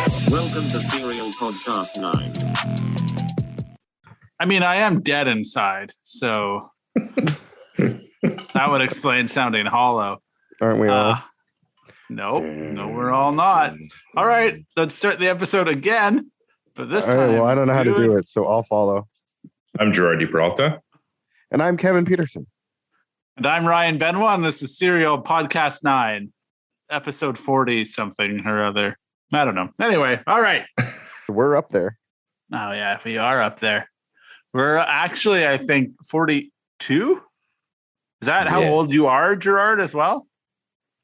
Welcome to SerialPodcastNine. I mean, I am dead inside, so that would explain sounding hollow. Aren't we all? No, we're all not. All right, let's start the episode again. But this time, well, I don't know how to do it, so I'll follow. I'm Gerard Peralta. And I'm Kevin Peterson. And I'm Ryan Benoit, and this is SerialPodcastNine, episode 40 something or other. I don't know. Anyway, all right. We're up there. Oh, yeah, we are up there. We're actually, I think, 42? Is that how old you are, Gerard, as well?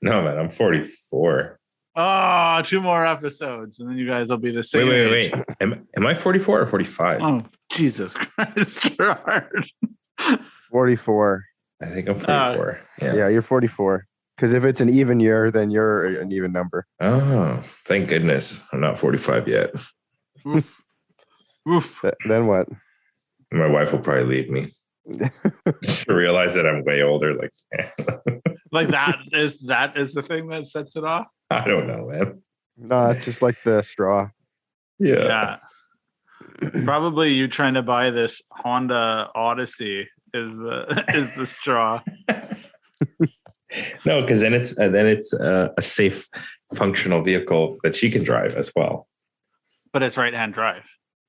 No, man, I'm 44. Oh, 2 more episodes, and then you guys will be the same age. Wait. Am I 44 or 45? Oh, Jesus Christ, Gerard. 44. I think I'm 44. Yeah, you're 44. Because if it's an even year, then you're an even number. Oh, thank goodness. I'm not 45 yet. Oof. Then what? My wife will probably leave me. She'll realize that I'm way older. Like that is the thing that sets it off? I don't know, man. No, it's just like the straw. Yeah. Probably you trying to buy this Honda Odyssey is the straw. No, because then it's a safe, functional vehicle that she can drive as well. But it's right-hand drive.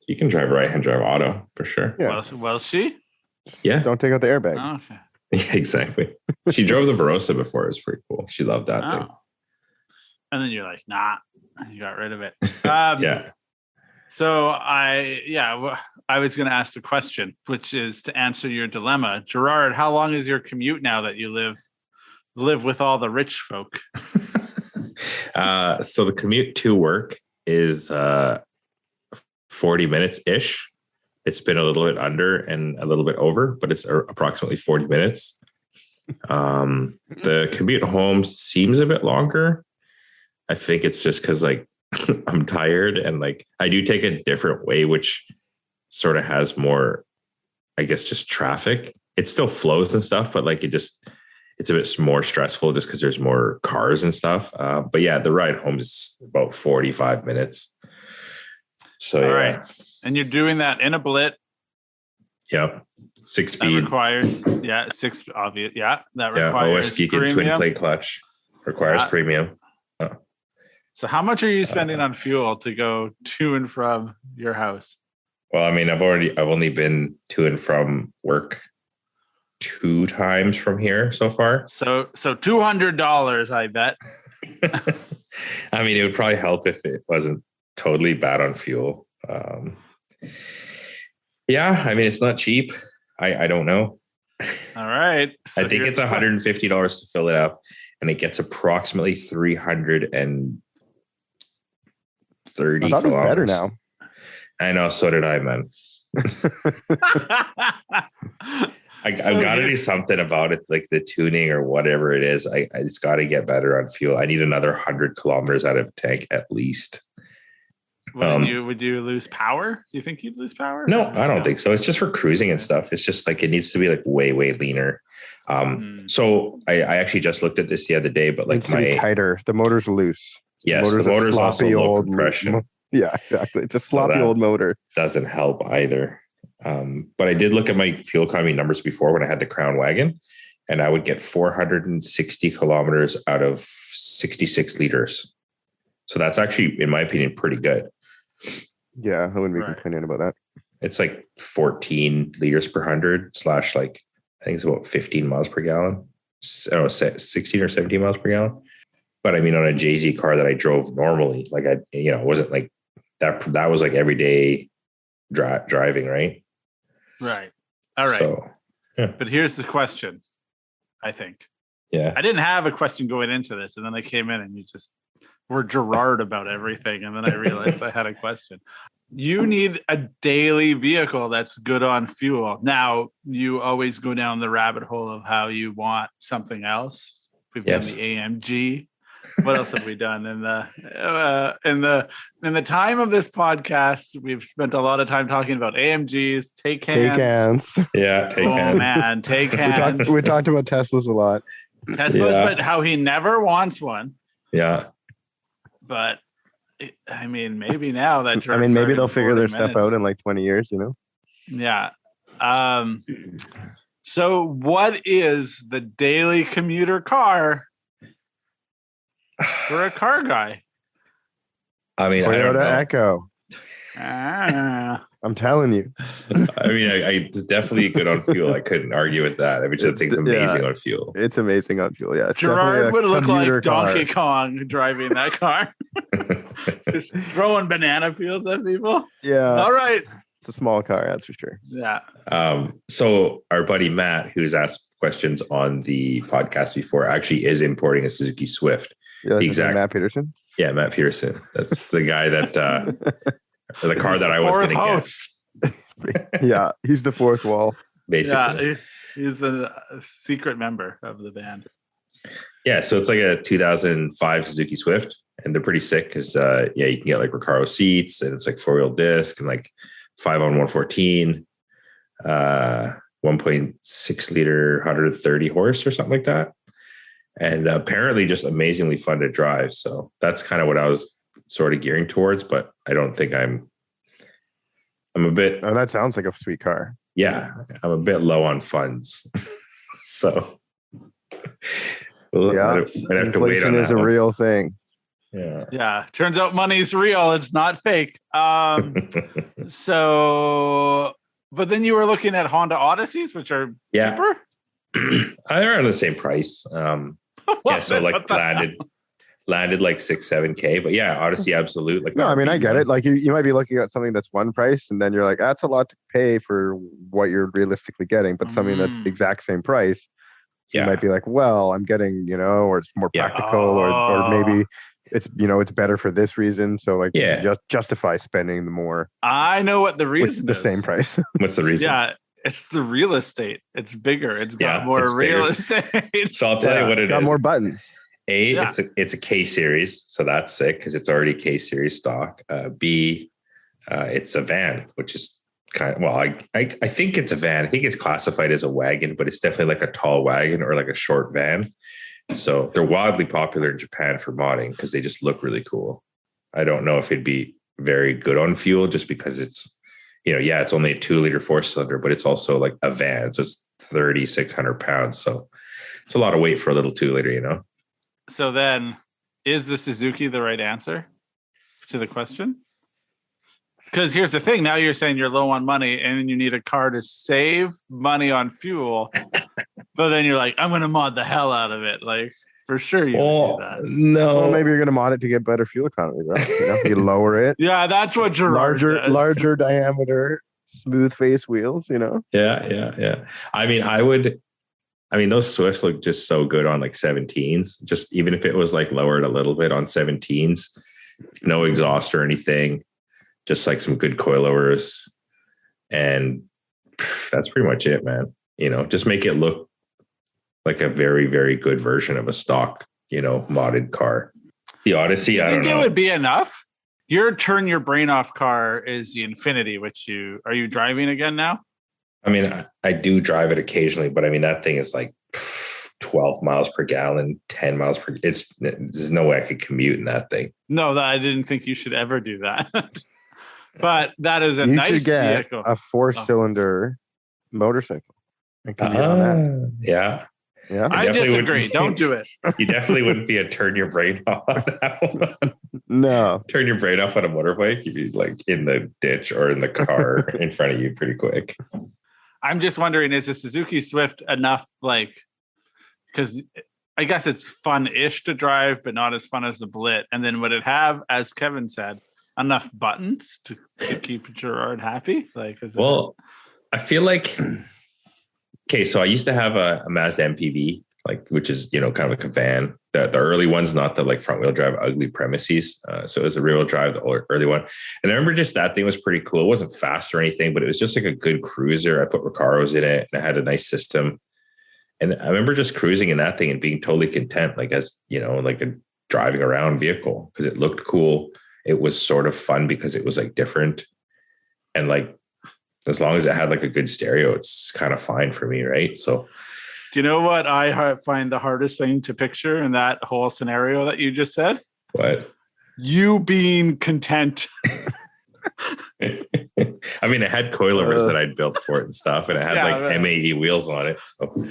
You can drive right-hand drive auto for sure. Yeah. Well, she? Yeah. Don't take out the airbag. Oh, okay. Yeah, exactly. She drove the Verosa before. It was pretty cool. She loved that thing. And then you're like, nah, you got rid of it. Yeah. So I was going to ask the question, which is to answer your dilemma. Gerard, how long is your commute now that you live with all the rich folk? So the commute to work is 40 minutes ish. It's been a little bit under and a little bit over, but it's approximately 40 minutes. The commute home seems a bit longer. I think it's just because I'm tired and I do take a different way, which sort of has more, I guess, just traffic. It still flows and stuff, but it's a bit more stressful just because there's more cars and stuff. But yeah, the ride home is about 45 minutes. So all right. And you're doing that in a Blit. Yep. 6-speed. That requires, 6 obvious. Yeah. That requires OS Geek and twin plate clutch. Requires premium. Oh. So how much are you spending on fuel to go to and from your house? Well, I mean, I've only been to and from work 2 times from here so far. So $200, I bet. I mean, it would probably help if it wasn't totally bad on fuel. Yeah, I mean, it's not cheap. I don't know. All right. So I think it's $150 to fill it up, and it gets approximately 330 I thought it was better now. I know, so did I, man. I've got to do something about it, like the tuning or whatever it is. It's got to get better on fuel. I need another 100 kilometers out of tank at least. Would you lose power? Do you think you'd lose power? No, I don't think so. It's just for cruising and stuff. It's just it needs to be way, way leaner. So I actually just looked at this the other day, but it's tighter. The motor's loose. Yes, the motor's also low compression. Yeah, exactly. It's a sloppy old motor. Doesn't help either. But I did look at my fuel economy numbers before when I had the Crown Wagon, and I would get 460 kilometers out of 66 liters. So that's actually, in my opinion, pretty good. Yeah, I wouldn't be complaining about that. It's 14 liters per 100 / I think it's about 15 miles per gallon. 16 or 17 miles per gallon. But I mean, on a JZ car that I drove normally, it wasn't like that. That was everyday driving, right? Right. All right. So, yeah. But here's the question, I think. Yeah. I didn't have a question going into this, and then I came in and you just were Gerard about everything. And then I realized I had a question. You need a daily vehicle that's good on fuel. Now, you always go down the rabbit hole of how you want something else. We've done the AMG. What else have we done in the time of this podcast? We've spent a lot of time talking about AMGs, take hands. Yeah, take hands. Oh man, take hands. We talked about Teslas a lot. But how he never wants one. Yeah. But I mean, maybe now that I mean, maybe they'll figure their 40 stuff minutes. out in like 20 years, you know? Yeah. So what is the daily commuter car for a car guy? I mean, I don't Toyota know. Echo. Ah. I'm telling you. I mean, it's definitely good on fuel. I couldn't argue with that. I mean, the thing's amazing on fuel. It's amazing on fuel. Yeah. It's Gerard would look like commuter Donkey car. Kong driving that car. Just throwing banana peels at people. Yeah. All right. It's a small car, that's for sure. Yeah. So our buddy Matt, who's asked questions on the podcast before, actually is importing a Suzuki Swift. Yeah, that's Matt Peterson. Yeah, Matt Peterson. That's the guy that the car that I was going to get. Yeah, he's the fourth wall. Basically. Yeah, he's the secret member of the band. Yeah, so it's like a 2005 Suzuki Swift, and they're pretty sick because you can get like Recaro seats, and it's like 4-wheel disc and like 5-on-114, 1.6 liter, 130 horse or something like that. And apparently just amazingly fun to drive. So that's kind of what I was sort of gearing towards, but I don't think I'm a bit. Oh, that sounds like a sweet car. Yeah, I'm a bit low on funds. So yeah, I'd have to wait on that. Inflation is a real thing. Yeah. Yeah. Turns out money's real. It's not fake. So, but then you were looking at Honda Odysseys, which are cheaper. They're on the same price. Yeah, so like landed like 6-7K, but yeah, Odyssey absolute. Like no, I mean I get it. Like you might be looking at something that's one price, and then you're like, that's a lot to pay for what you're realistically getting. But something that's the exact same price, you might be like, well, I'm getting, or it's more practical, or maybe it's it's better for this reason. So like, just justify spending the more. I know what the reason is. The same price. What's the reason? Yeah. It's the real estate. It's bigger. It's got more real estate. So I'll tell you what it is. Got more buttons. It's a K series, so that's sick because it's already K series stock. B, it's a van, which is kind of I think it's a van. I think it's classified as a wagon, but it's definitely like a tall wagon or like a short van. So they're wildly popular in Japan for modding because they just look really cool. I don't know if it'd be very good on fuel just because it's. It's only a 2-liter 4-cylinder, but it's also like a van. So it's 3,600 pounds. So it's a lot of weight for a little 2-liter, So then is the Suzuki the right answer to the question? Because here's the thing. Now you're saying you're low on money and you need a car to save money on fuel. But then you're like, I'm going to mod the hell out of it. Like, for sure you do that. No. Well, maybe you're going to mod it to get better fuel economy, right? You lower it. Yeah, that's what Gerard does. Larger diameter, smooth face wheels, Yeah. I mean, those Swifts look just so good on like 17s. Just even if it was like lowered a little bit on 17s, no exhaust or anything, just like some good coilovers. And that's pretty much it, man. Just make it look like a very, very good version of a stock, modded car. The Odyssey, I don't know. It would be enough. Your turn your brain off car is the Infinity, which are you driving again now? I mean, I do drive it occasionally, but I mean, that thing is like 12 miles per gallon, 10 miles per. There's no way I could commute in that thing. No, I didn't think you should ever do that. But that is a nice vehicle. A 4-cylinder motorcycle. And commute on that. Yeah. Yeah, I disagree. Don't do it. You definitely wouldn't be a turn your brain off on that one. No. Turn your brain off on a motorbike. You'd be like in the ditch or in the car in front of you pretty quick. I'm just wondering, is a Suzuki Swift enough? Like, because I guess it's fun-ish to drive, but not as fun as the Blit. And then would it have, as Kevin said, enough buttons to keep Gerard happy? Like, I feel like. Okay, so I used to have a Mazda MPV, which is kind of like a van. The early ones, not the like front wheel drive ugly premises. So it was a rear wheel drive, the early one. And I remember just that thing was pretty cool. It wasn't fast or anything, but it was just like a good cruiser. I put Recaros in it, and I had a nice system. And I remember just cruising in that thing and being totally content, like as like a driving around vehicle because it looked cool. It was sort of fun because it was like different, and like. As long as it had like a good stereo, it's kind of fine for me, right? So, do you know what I find the hardest thing to picture in that whole scenario that you just said? What? you being content. I mean, it had coilovers that I'd built for it and stuff, and it had MAE wheels on it. So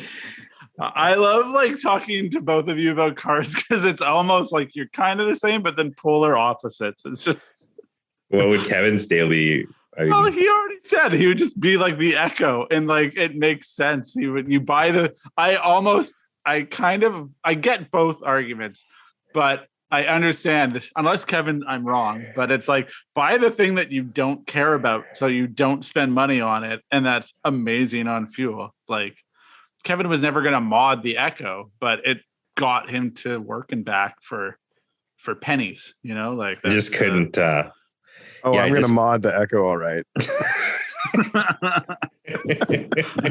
I love like talking to both of you about cars because it's almost like you're kind of the same, but then polar opposites. It's just. What would Kevin's daily? He already said he would just be like the Echo, and like it makes sense. You buy the. I get both arguments, but I understand, unless Kevin, I'm wrong, but it's like buy the thing that you don't care about so you don't spend money on it. And that's amazing on fuel. Like Kevin was never going to mod the Echo, but it got him to work and back for pennies, like I just couldn't. I'm going to mod the Echo. All right. I'm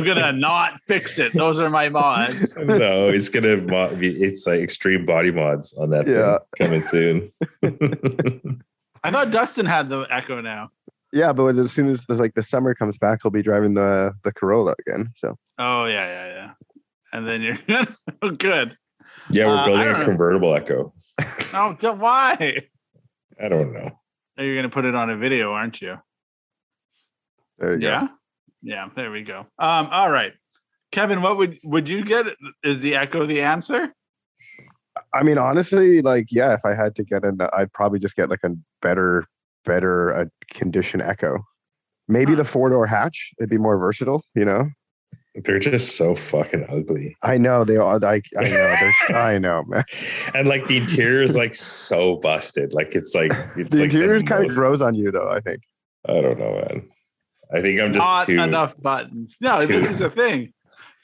gonna not fix it. Those are my mods. No, it's gonna it's like extreme body mods on that thing coming soon. I thought Dustin had the Echo now. Yeah, but as soon as the summer comes back, he'll be driving the Corolla again. So. Oh yeah. And then you're good. Yeah, we're building a convertible Echo. Oh, why? I don't know. You're gonna put it on a video, aren't you? There you go. Yeah, there we go. All right. Kevin, what would you get? Is the Echo the answer? I mean, honestly, if I had to get I'd probably just get like a better condition Echo. Maybe the 4-door hatch. It'd be more versatile, They're just so fucking ugly. I know they are. I know. I know, man. And like the interior is like so busted. Like it's the interior kind of grows on you, though. I think. I don't know, man. I think I'm just not enough buttons. No, this is the thing.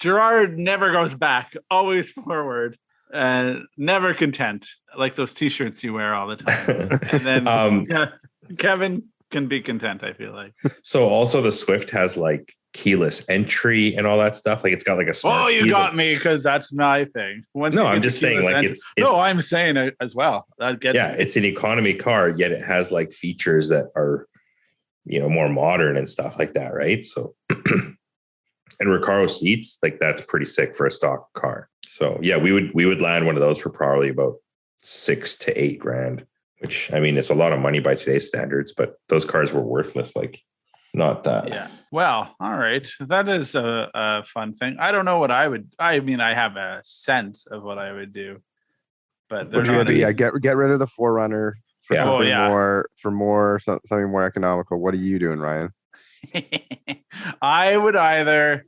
Gerard never goes back, always forward, and never content, like those T-shirts you wear all the time. And then Kevin can be content, I feel like. So also the Swift has like keyless entry and all that stuff. Like it's got like a smart you got me because that's my thing. I'm just saying like it's I'm saying it as well. It's an economy car, yet it has like features that are more modern and stuff like that, right? So and Recaro seats, like that's pretty sick for a stock car. So yeah, we would land one of those for probably about $6,000 to $8,000, which I mean it's a lot of money by today's standards, but those cars were worthless, like not that. Yeah. Well, all right. That is a fun thing. I don't know what I have a sense of what I would do, but get rid of the 4Runner. Something more economical. What are you doing, Ryan? I would either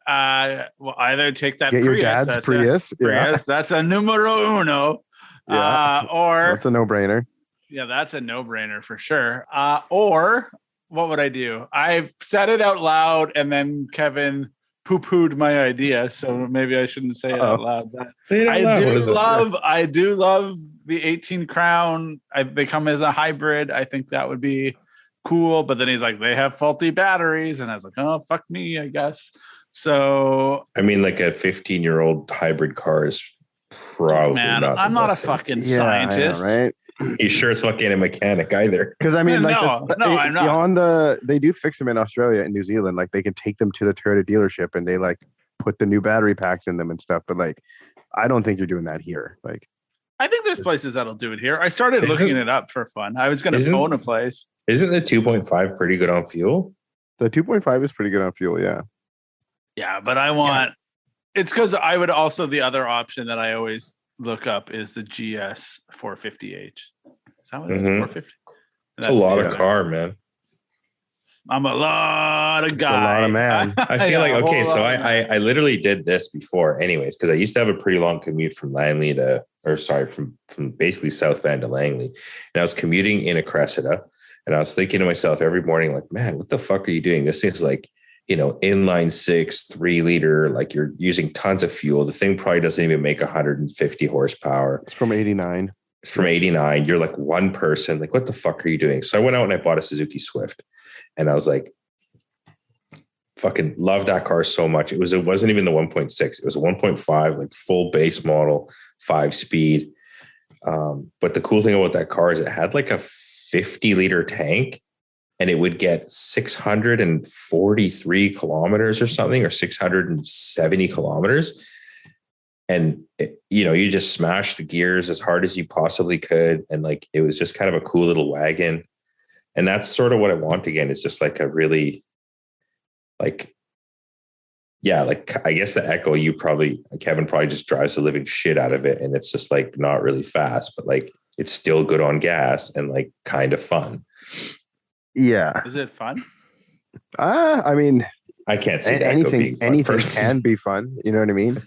take that Get Prius. Your dad's Prius. Prius. That's a numero uno. Or that's a no-brainer. Yeah, that's a no-brainer for sure. Or what would I do? I've said it out loud, and then Kevin poo-pooed my idea, so maybe I shouldn't say it out loud. But I do love the 18 Crown. They come as a hybrid. I think that would be cool. But then he's like, they have faulty batteries, and I was like, oh, fuck me, I guess. So I mean, like a 15-year-old hybrid car is probably not. I'm not a fucking scientist, know, right? You sure as fuck ain't a mechanic either. Because I mean, I'm not. They do fix them in Australia and New Zealand. Like they can take them to the Toyota dealership and they like put the new battery packs in them and stuff. But like, I don't think you're doing that here. Like, I think there's places that'll do it here. I started looking it up for fun. I was going to phone a place. Isn't the 2.5 pretty good on fuel? The 2.5 is pretty good on fuel. Yeah. Yeah, but I want. It's because I would also the other option that I always look up is the GS 450H. Is that what it is? 450? It's a lot of car, man. I'm a lot of guy. A lot of man. I feel like, okay, so I literally did this before anyways, because I used to have a pretty long commute from Langley from basically South Van to Langley. And I was commuting in a Cressida. And I was thinking to myself every morning, like, man, what the fuck are you doing? This is like, inline 6, 3 liter, like you're using tons of fuel. The thing probably doesn't even make 150 horsepower. It's from 89. You're like one person. Like, what the fuck are you doing? So I went out and I bought a Suzuki Swift. And I was like, fucking love that car so much. It wasn't even the 1.6. It was a 1.5, like full base model, 5-speed. But the cool thing about that car is it had like a 50-liter tank. And it would get 643 kilometers or something, or 670 kilometers. and you just smash the gears as hard as you possibly could. And like, it was just kind of a cool little wagon. And that's sort of what I want again. It's just like a really like, yeah, like I guess the Echo, Kevin probably just drives the living shit out of it. And it's just like not really fast, but like it's still good on gas and like kind of fun. Yeah. Is it fun? I mean, I can't see anything can be fun. You know what I mean?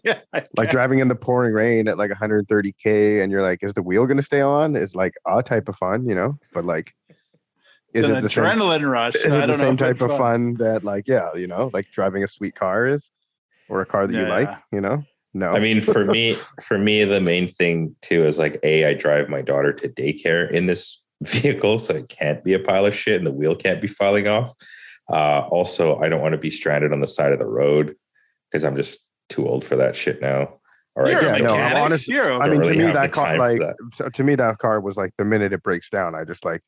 Yeah, like driving in the pouring rain at like 130K and you're like, is the wheel going to stay on? Is like a type of fun, but like, it's an adrenaline rush. Is it the same type of fun that like, like driving a sweet car is, or a car that you like, No. I mean, for me, the main thing too is like, I drive my daughter to daycare in this vehicle, so it can't be a pile of shit and the wheel can't be falling off. Also, I don't want to be stranded on the side of the road because I'm just too old for that shit now. All right. I'm honest. I mean, to me, that car, to me, that car was like the minute it breaks down, I just like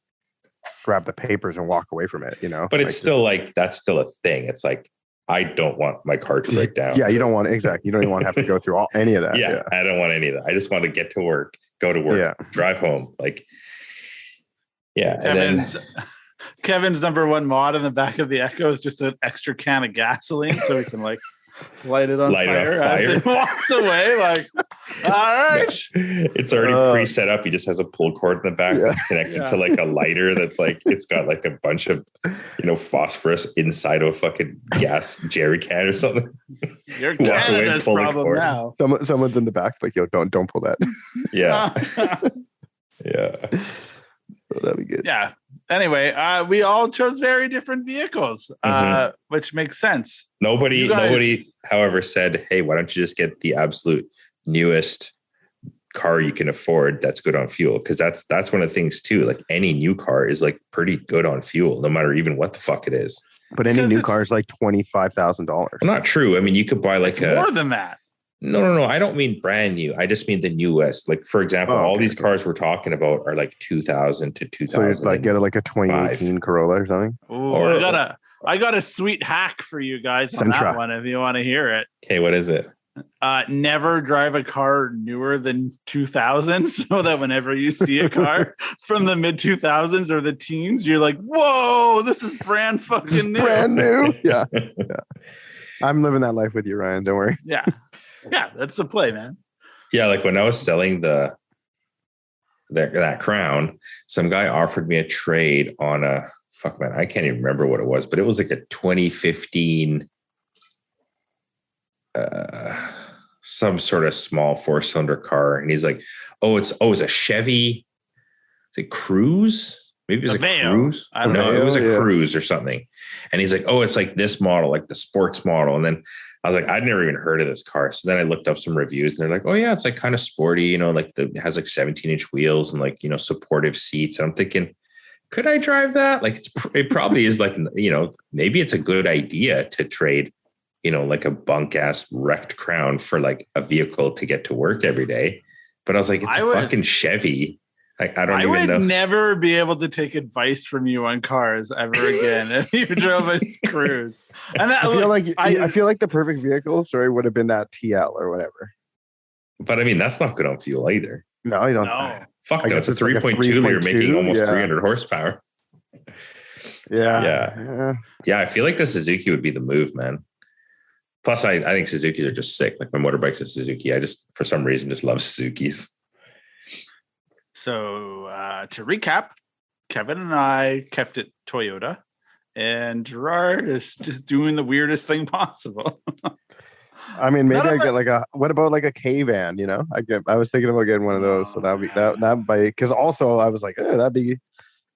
grab the papers and walk away from it, But it's still like, that's still a thing. It's like, I don't want my car to break down. Yeah, you don't want exactly. You don't even want to have to go through any of that. Yeah, I don't want any of that. I just want to get to work, go to work, drive home. Like, yeah. Kevin's number one mod in the back of the Echo is just an extra can of gasoline, so we can like light it on fire as it walks away. Like, all right, it's already pre-set up. He just has a pull cord in the back that's connected to like a lighter that's like, it's got like a bunch of phosphorus inside of a fucking gas jerry can or something. You're Canada's problem now. Someone's in the back like, yo, don't pull that. Yeah. Yeah. So that'd be good. Yeah. Anyway, we all chose very different vehicles, which makes sense. Nobody, however, said, hey, why don't you just get the absolute newest car you can afford that's good on fuel? Because that's one of the things too. Like any new car is like pretty good on fuel, no matter even what the fuck it is. But any new car is like $25,000. Well, not true. I mean, you could buy like more than that. No. I don't mean brand new. I just mean the newest. Like, for example, all these cars we're talking about are like 2000 to 2000. So like get like a 2018 Corolla or something. Ooh, I got a sweet hack for you guys on that one if you want to hear it. Okay, what is it? Never drive a car newer than 2000, so that whenever you see a car from the mid 2000s or the teens, you're like, whoa, this is brand fucking new. Brand new. Yeah. I'm living that life with you, Ryan. Don't worry. Yeah, that's the play, man. Yeah, like when I was selling that Crown, some guy offered me a trade on I can't even remember what it was, but it was like a 2015 some sort of small 4-cylinder car, and he's like, it's a Chevy. Is it Cruise? Maybe it was a Cruise. I don't know. It was a Cruise or something. And he's like, it's like this model, like the sports model. And then I was like, I'd never even heard of this car. So then I looked up some reviews and they're like, it's like kind of sporty, like it has like 17-inch wheels and like, supportive seats. And I'm thinking, could I drive that? Like it probably is like, maybe it's a good idea to trade, like a bunk ass wrecked Crown for like a vehicle to get to work every day. But I was like, it's fucking Chevy. I don't even know. I would never be able to take advice from you on cars ever again if you drove a Cruise. And I feel like the perfect vehicle story would have been that TL or whatever. But I mean, that's not good on fuel either. No, you don't. No. Fuck no, it's a 3.2 liter making almost 300 horsepower. Yeah. I feel like the Suzuki would be the move, man. Plus, I think Suzukis are just sick. Like my motorbike's a Suzuki. I just, for some reason, just love Suzukis. So to recap, Kevin and I kept it Toyota, and Gerard is just doing the weirdest thing possible. I mean, maybe I get what about like a K-van? I was thinking about getting one of those. So that because also I was like, that'd be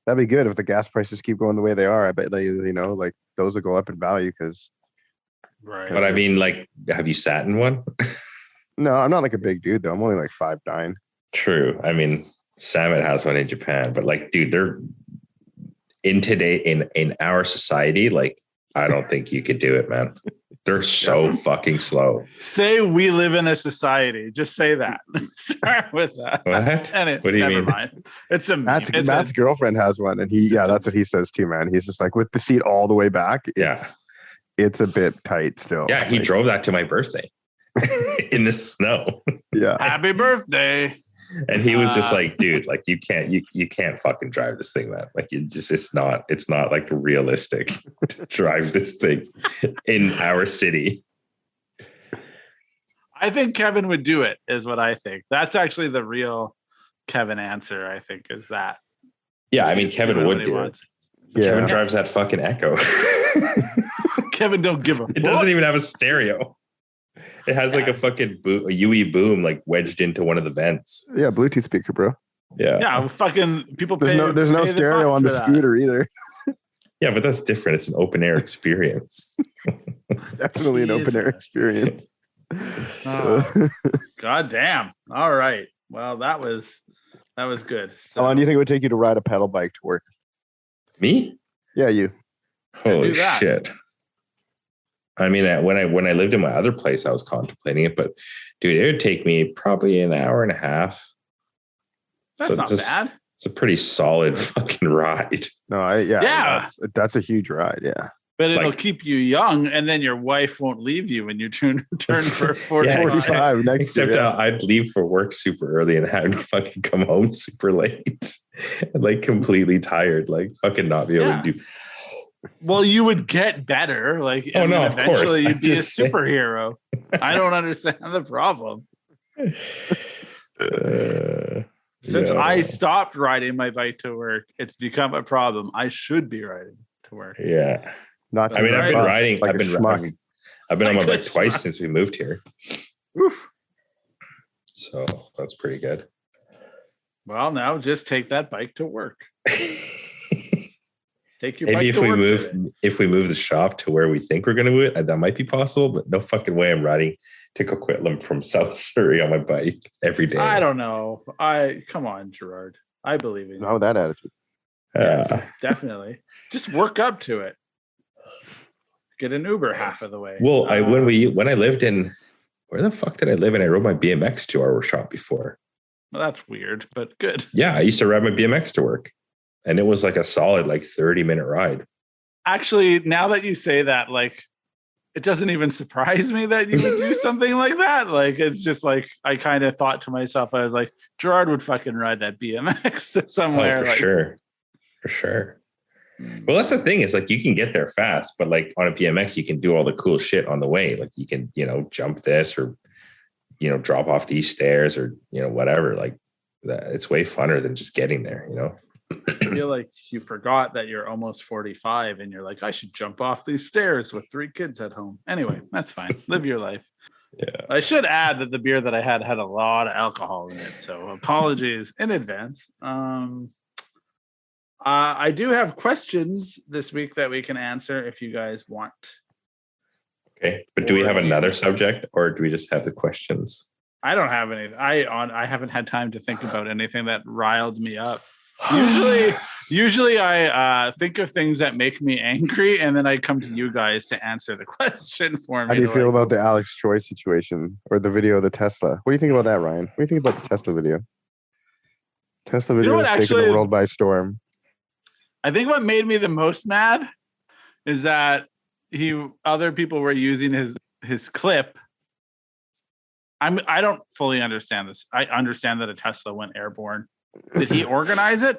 good if the gas prices keep going the way they are. I bet they, like those will go up in value because. Right. But I mean, like, have you sat in one? No, I'm not like a big dude though. I'm only like 5'9". True. I mean, Samet has one in Japan, but like, dude, they're in our society. Like, I don't think you could do it, man. They're so fucking slow. Say we live in a society. Just say that. Start with that. What? What do you mean? Mind. It's a Matt's girlfriend has one, and that's what he says too, man. He's just like with the seat all the way back. It's a bit tight still. Yeah, he drove that to my birthday. in the snow. Yeah. Happy birthday. And he was just like, dude, like you can't fucking drive this thing, man. Like it's not like realistic to drive this thing in our city. I think Kevin would do it, is what I think. That's actually the real Kevin answer, I think, is that. Yeah, I mean, Kevin would do it. Yeah. Kevin drives that fucking Echo. Kevin don't give a fuck. It doesn't even have a stereo. It has like a fucking a UE boom like wedged into one of the vents. Yeah, Bluetooth speaker, bro. Yeah, fucking people pay. There's no stereo on the scooter either. Yeah, but that's different. It's an open air experience. Definitely an open air experience. Oh, God damn. All right. Well, that was good. So, How long do you think it would take you to ride a pedal bike to work? Me? Yeah, you. Holy shit. I mean, when I lived in my other place, I was contemplating it, but dude, it would take me probably an hour and a half. That's not bad. It's a pretty solid fucking ride. No, that's a huge ride. Yeah. But it'll keep you young, and then your wife won't leave you when you turn for 45 next year. Except I'd leave for work super early and I'd fucking come home super late and like completely tired, like fucking not be able to do. Well, you would get better. Like, eventually you'd be a superhero. I don't understand the problem. Since I stopped riding my bike to work, it's become a problem. I should be riding to work. Yeah. I've been riding. Like I've been on my bike twice since we moved here. Oof. So that's pretty good. Well, now just take that bike to work. Take your maybe bike to work. If we move the shop to where we think we're going to move it, that might be possible. But no fucking way I'm riding to Coquitlam from South Surrey on my bike every day. I don't know. Come on, Gerard. I believe in you. No, that attitude. Definitely. Just work up to it. Get an Uber half of the way. Well, when I lived in, where the fuck did I live in? I rode my BMX to our shop before. Well, that's weird, but good. Yeah, I used to ride my BMX to work, and it was like a solid 30-minute ride. Actually, now that you say that, like, it doesn't even surprise me that you would do something like that. Like, it's just like I kind of thought to myself, I was like, Gerard would fucking ride that BMX somewhere. For sure. Well, that's the thing. Is like you can get there fast, but like on a BMX, you can do all the cool shit on the way. Like you can, jump this or, drop off these stairs or, whatever. Like that, it's way funner than just getting there. I feel like you forgot that you're almost 45 and you're like, I should jump off these stairs with 3 kids at home. Anyway, that's fine. Live your life. Yeah. I should add that the beer that I had a lot of alcohol in it. So apologies in advance. I do have questions this week that we can answer if you guys want. Okay, but do we have another subject or do we just have the questions? I don't have any. I haven't had time to think about anything that riled me up. Usually I think of things that make me angry, and then I come to you guys to answer the question for me. How do you feel about the Alex Troy situation or the video of the Tesla? What do you think about that, Ryan? What do you think about the Tesla video? Tesla video is taking the world by storm. I think what made me the most mad is that other people were using his clip. I don't fully understand this. I understand that a Tesla went airborne. Did he organize it?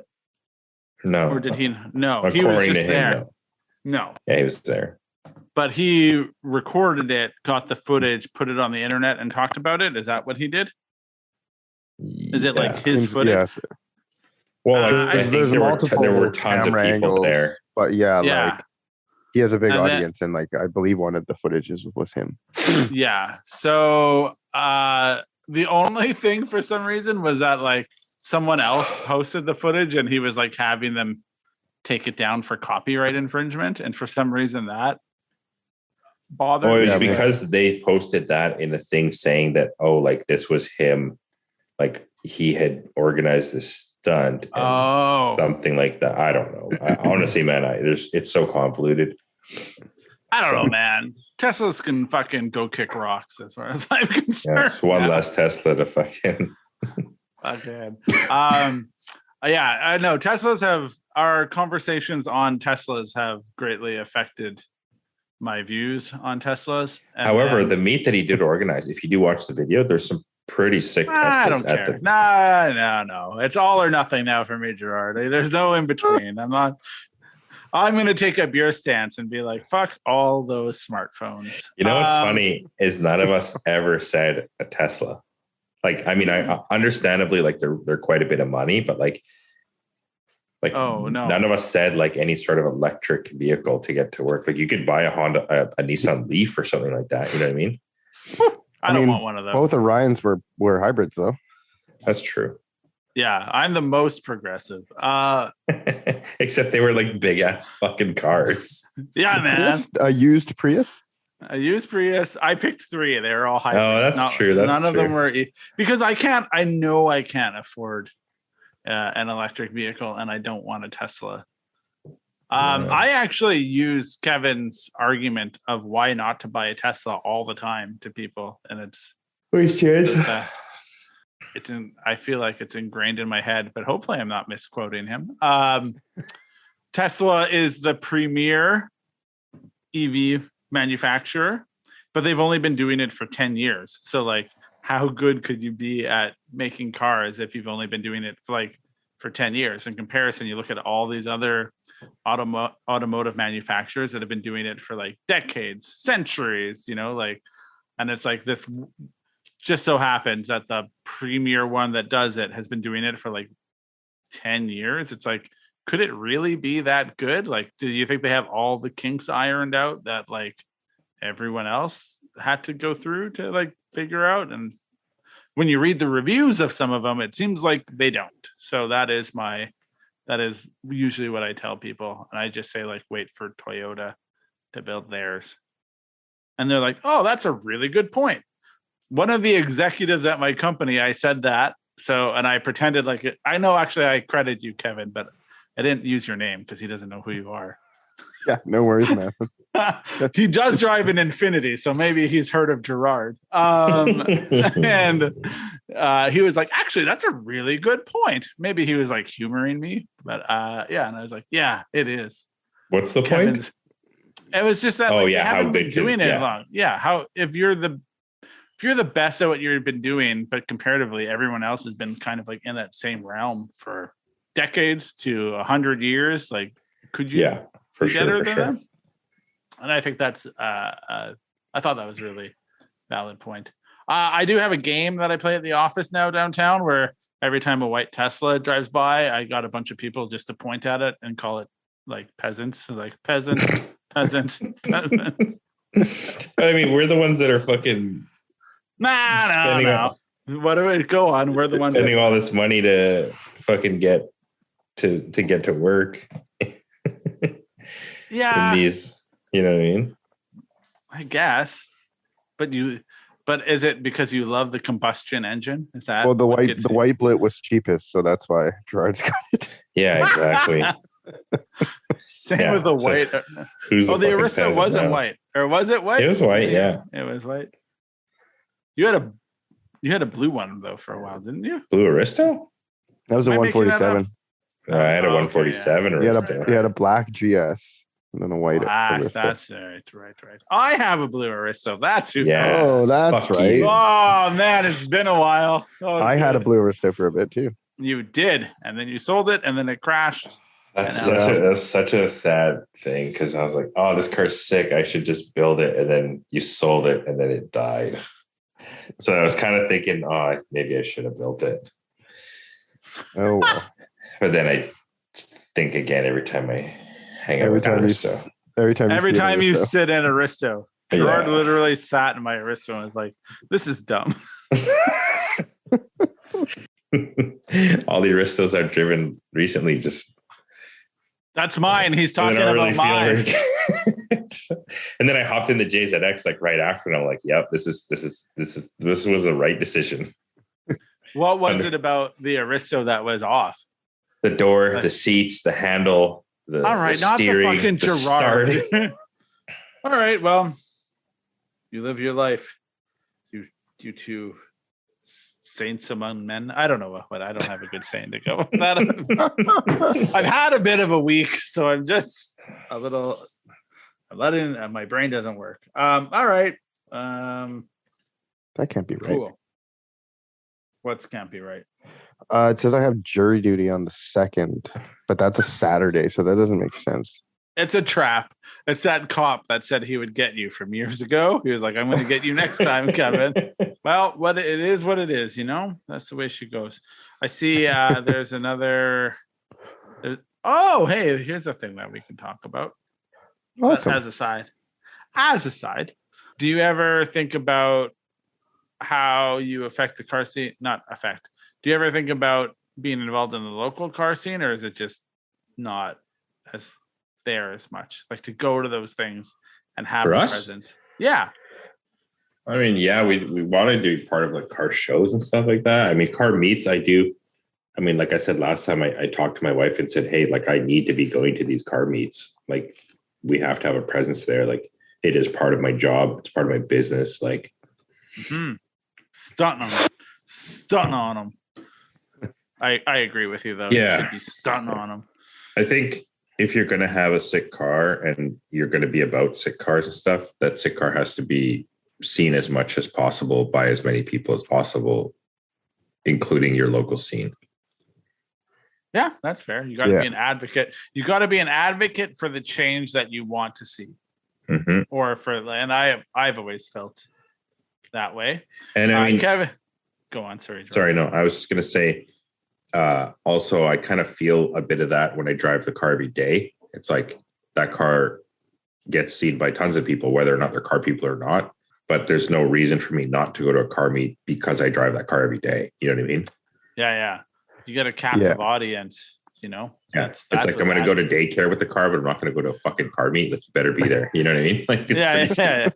No. Or did he? No, he was just there. No. Yeah, he was there. But he recorded it, got the footage, put it on the internet, and talked about it. Is that what he did? Is it like his footage? Yes. Well, I think there were tons of people angles, there. But like he has a big audience, and like I believe one of the footages was him. Yeah. So the only thing for some reason was that like someone else posted the footage and he was like having them take it down for copyright infringement, and for some reason that bothered me. It was because they posted that in a thing saying that like this was him, like he had organized this stunt, something like that. I don't know. Honestly, man, it's so convoluted. I don't know, man. Teslas can fucking go kick rocks as far as I'm concerned. Yeah, it's one less Tesla to fucking. Okay. I know our conversations on Teslas have greatly affected my views on Teslas. And However, the meet that he did organize, if you do watch the video, there's some pretty sick Teslas. I don't care. No. It's all or nothing now for me, Gerard. There's no in between. I'm going to take up your stance and be like, fuck all those smartphones. You know what's funny is none of us ever said a Tesla. Like, I mean, I understandably, like they're quite a bit of money, but like oh no, none of us said like any sort of electric vehicle to get to work. Like you could buy a Nissan Leaf or something like that. You know what I mean? I don't want one of those. Both Orions were hybrids though. That's true. Yeah, I'm the most progressive. Except they were like big ass fucking cars. Yeah, man. A used Prius? A used Prius. I picked 3. They were all hybrid. Oh, that's true. None of them were because I know I can't afford an electric vehicle, and I don't want a Tesla. I actually use Kevin's argument of why not to buy a Tesla all the time to people, and it's I feel like it's ingrained in my head, but hopefully I'm not misquoting him. Tesla is the premier EV manufacturer, but they've only been doing it for 10 years. So like, how good could you be at making cars if you've only been doing it for 10 years? In comparison, you look at all these other automotive manufacturers that have been doing it for like decades, centuries, and it's like this just so happens that the premier one that does it has been doing it for like 10 years. It's like, could it really be that good? Like, do you think they have all the kinks ironed out that like everyone else had to go through to like figure out? And when you read the reviews of some of them, it seems like they don't. So that is usually what I tell people. And I just say like, wait for Toyota to build theirs. And they're like, oh, that's a really good point. One of the executives at my company, I said that. So, and I pretended like it. I know, actually, I credit you, Kevin, but I didn't use your name because he doesn't know who you are. Yeah, no worries, man. He does drive an Infinity, so maybe he's heard of Gerard. And he was like, actually, that's a really good point. Maybe he was like humoring me, but yeah. And I was like, yeah, it is. What's the point? It was just that. Oh, like, yeah, how been doing it long? Yeah, how if you're the best at what you've been doing, but comparatively, everyone else has been kind of like in that same realm for decades to 100 years. Like, could you? Yeah, for sure. Them? And I think that's. I thought that was a really valid point. I do have a game that I play at the office now downtown, where every time a white Tesla drives by, I got a bunch of people just to point at it and call it like peasants, like peasant, peasant, peasant. I mean, we're the ones that are fucking. No. What do we go on? We're the ones spending all this money to fucking get to work. Yeah. In these, you know what I mean? I guess. But is it because you love the combustion engine? Is that the white Blit was cheapest, so that's why Gerard's got it. Yeah, exactly. Same with the white. The Arista wasn't white, or was it white? It was white. Yeah, it was white. You had a blue one though for a while, didn't you? Blue Aristo? That was a 147. I had a 147. Okay, yeah. He had a black GS and then a white Aristo. That's right. I have a blue Aristo. That's who. Yes. Oh, that's right. You. Oh man, it's been a while. I had a blue Aristo for a bit too. You did, and then you sold it, and then it crashed. That's such a sad thing, because I was like, oh, this car's sick. I should just build it. And then you sold it, and then it died. So I was kind of thinking, oh, maybe I should have built it. Oh, well. But then I think again every time I hang out with Aristo. Every time you sit in Aristo. Gerard literally sat in my Aristo and was like, this is dumb. All the Aristos I've driven recently just... That's mine. He's talking about mine. And then I hopped in the JZX like right after, and I'm like, "Yep, this was the right decision." What was it about the Aristo that was off? The door, the seats, the handle, the steering, not the fucking Gerard. All right, well, you live your life. You two saints among men. I don't know what. I don't have a good saying to go with that. I've had a bit of a week, so I'm just a little My brain doesn't work. All right. That can't be right. Cool. What's can't be right? It says I have jury duty on the 2nd, but that's a Saturday, so that doesn't make sense. It's a trap. It's that cop that said he would get you from years ago. He was like, I'm going to get you next time, Kevin. Well, what it is, you know? That's the way she goes. I see there's another. Oh, hey, here's a thing that we can talk about. Awesome. As a side, do you ever think about how you affect the car scene? Not affect. Do you ever think about being involved in the local car scene, or is it just not as there as much? Like to go to those things and have a presence? Yeah. I mean, yeah, we want to do part of like car shows and stuff like that. I mean, car meets, I do. I mean, like I said last time, I talked to my wife and said, hey, like I need to be going to these car meets. Like we have to have a presence there. Like it is part of my job. It's part of my business. Like stunting on them. I agree with you though. Yeah. You should be stunting on them. I think if you're going to have a sick car and you're going to be about sick cars and stuff, that sick car has to be seen as much as possible by as many people as possible, including your local scene. Yeah, that's fair. You got to be an advocate. You got to be an advocate for the change that you want to see, or and I've always felt that way. And I mean, Kevin, go on. Sorry. No, I was just going to say. Also, I kind of feel a bit of that when I drive the car every day. It's like that car gets seen by tons of people, whether or not they're car people or not. But there's no reason for me not to go to a car meet because I drive that car every day. You know what I mean? Yeah. You get a captive audience, you know? Yeah. It's like I'm going to go to daycare with the car, but I'm not going to go to a fucking car meet. Like, you better be there. You know what I mean? Like, it's yeah.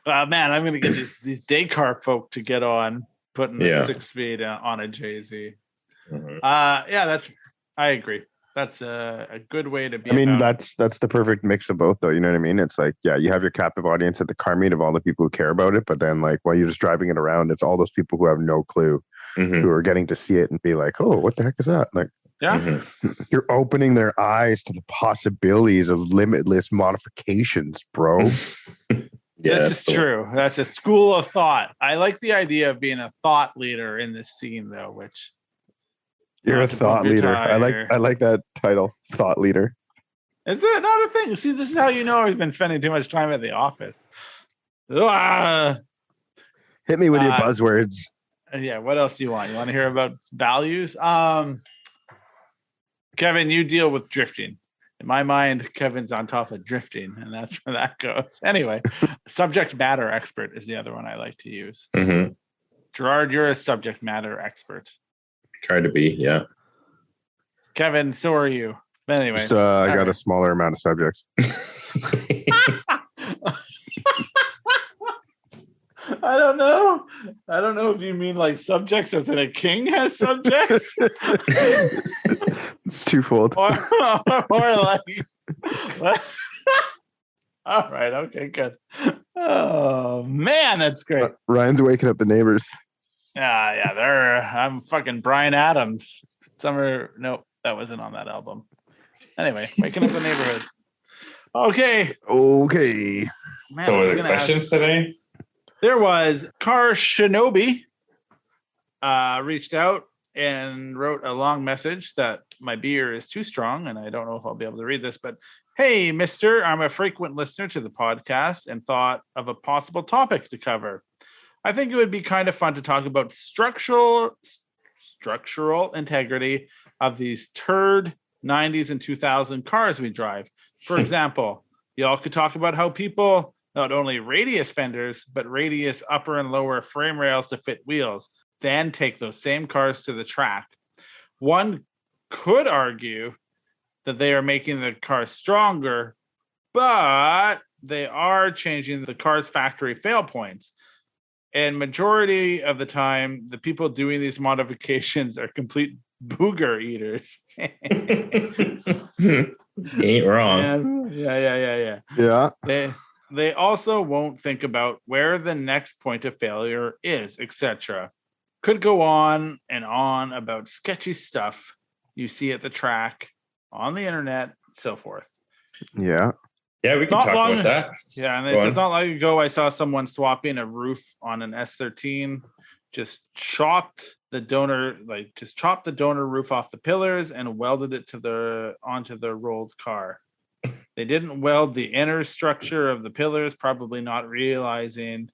Man, I'm going to get these day car folk to get on putting the 6-speed on a JZ. I agree. That's a good way to be. I mean, that's the perfect mix of both, though. You know what I mean? It's like, yeah, you have your captive audience at the car meet of all the people who care about it, but then like while you're just driving it around, it's all those people who have no clue who are getting to see it and be like, oh, what the heck is that? Like, you're opening their eyes to the possibilities of limitless modifications, bro. This is true. That's a school of thought. I like the idea of being a thought leader in this scene, though, which. You're a thought leader. I like that title, thought leader. Is it not a thing? See, this is how you know I've been spending too much time at the office. Hit me with your buzzwords. Yeah, what else do you want? You want to hear about values? Kevin, you deal with drifting. In my mind, Kevin's on top of drifting, and that's where that goes. Anyway, subject matter expert is the other one I like to use. Gerard, you're a subject matter expert. Try to be, yeah. Kevin, so are you. But anyway, I got a smaller amount of subjects. I don't know if you mean like subjects as in a king has subjects. It's twofold. or like all right, okay, good. Oh man, that's great. Ryan's waking up the neighbors. Yeah, I'm fucking Bryan Adams. Nope, that wasn't on that album. Anyway, waking up the neighborhood. Okay. Man, so were there questions today? There was Car Shinobi reached out and wrote a long message that my beer is too strong, and I don't know if I'll be able to read this, but hey, mister, I'm a frequent listener to the podcast and thought of a possible topic to cover. I think it would be kind of fun to talk about structural integrity of these turd 90s and 2000 cars we drive. For example, y'all could talk about how people not only radius fenders, but radius upper and lower frame rails to fit wheels, then take those same cars to the track. One could argue that they are making the car stronger, but they are changing the car's factory fail points. And majority of the time, the people doing these modifications are complete booger eaters. Ain't wrong. Yeah. They also won't think about where the next point of failure is, etc. Could go on and on about sketchy stuff you see at the track, on the internet, so forth. Yeah. Yeah, we can Not talk long- about that. Yeah, and Go it's on. not long ago I saw someone swapping a roof on an S13, just chopped the donor roof off the pillars and welded it onto the rolled car. They didn't weld the inner structure of the pillars, probably not realizing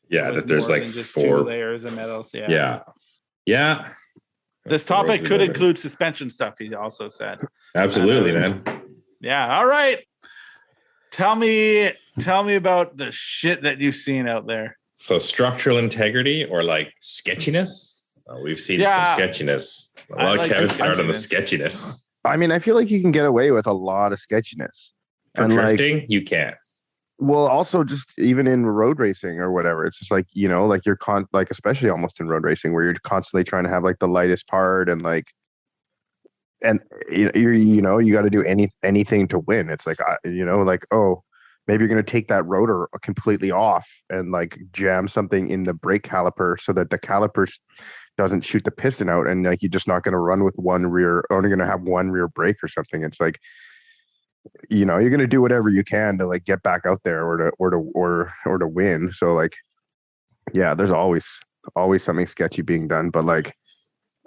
Yeah, it was that there's more like than just 4 2 layers of metals. Yeah. This That's the world topic we could live in. include suspension stuff, he also said. Absolutely, man. Yeah. All right. Tell me about the shit that you've seen out there. So structural integrity or like sketchiness? We've seen Yeah. some sketchiness. I Well, like Kevin the started on the sketchiness. I mean, I feel like you can get away with a lot of sketchiness. For And like, drifting, you can't. well, also just even in road racing or whatever, it's just like, you know, like you're like, especially almost in road racing where you're constantly trying to have like the lightest part and like, and you got to do anything to win. It's like, like, oh, maybe you're going to take that rotor completely off and like jam something in the brake caliper so that the caliper doesn't shoot the piston out. And like, you're just not going to run with only going to have one rear brake or something. It's like, you're going to do whatever you can to like get back out there or to win. So like, yeah, there's always something sketchy being done, but like,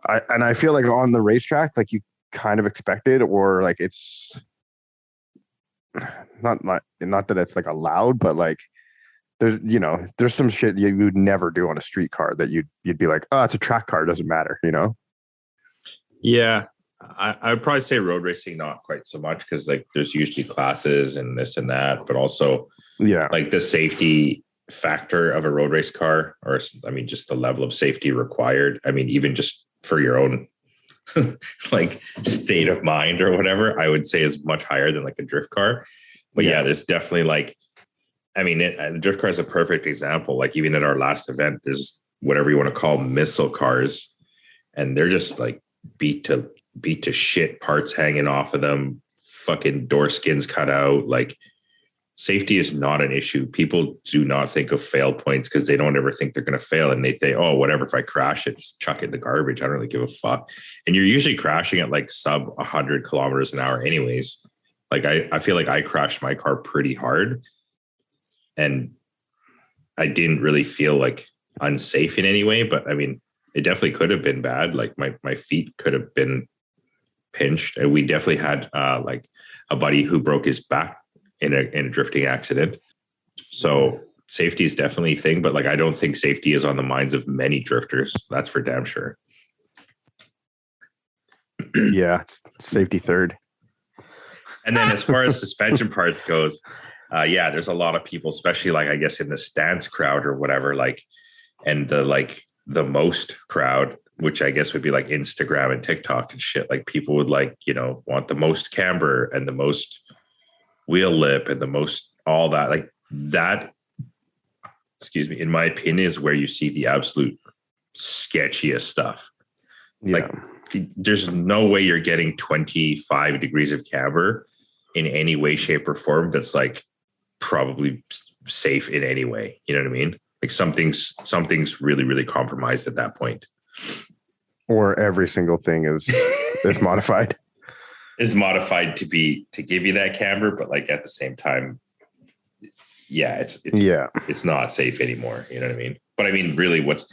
I feel like on the racetrack, like you kind of expect it, or like it's not that it's like allowed, but like there's some shit you would never do on a street car that you'd be like, oh, it's a track car, it doesn't matter, Yeah. I would probably say road racing, not quite so much, because like there's usually classes and this and that, but also like the safety factor of a road race car, or I mean, just the level of safety required. I mean, even just for your own like state of mind or whatever, I would say is much higher than like a drift car. But yeah, there's definitely like, I mean, the drift car is a perfect example. Like even at our last event, there's whatever you want to call missile cars, and they're just like beat to shit, parts hanging off of them, fucking door skins cut out. Like safety is not an issue. People do not think of fail points because they don't ever think they're going to fail. And they think, oh, whatever, if I crash it, just chuck it in the garbage. I don't really give a fuck. And you're usually crashing at like sub 100 kilometers an hour anyways. Like I feel like I crashed my car pretty hard and I didn't really feel like unsafe in any way, but I mean, it definitely could have been bad. Like my feet could have been pinched, and we definitely had like a buddy who broke his back in a drifting accident. So safety is definitely a thing, but like I don't think safety is on the minds of many drifters. That's for damn sure. Yeah, it's safety third. And then as far as suspension parts goes, there's a lot of people, especially like I guess in the stance crowd or whatever, like, and the most crowd, which I guess would be like Instagram and TikTok and shit. Like people would like, want the most camber and the most wheel lip and the most all that. Like that, excuse me, in my opinion, is where you see the absolute sketchiest stuff. Yeah. Like there's no way you're getting 25 degrees of camber in any way, shape, or form that's like probably safe in any way. You know what I mean? Like something's really, really compromised at that point. Or every single thing is modified. Is modified to give you that camber, but like at the same time, it's not safe anymore. You know what I mean? But I mean, really, what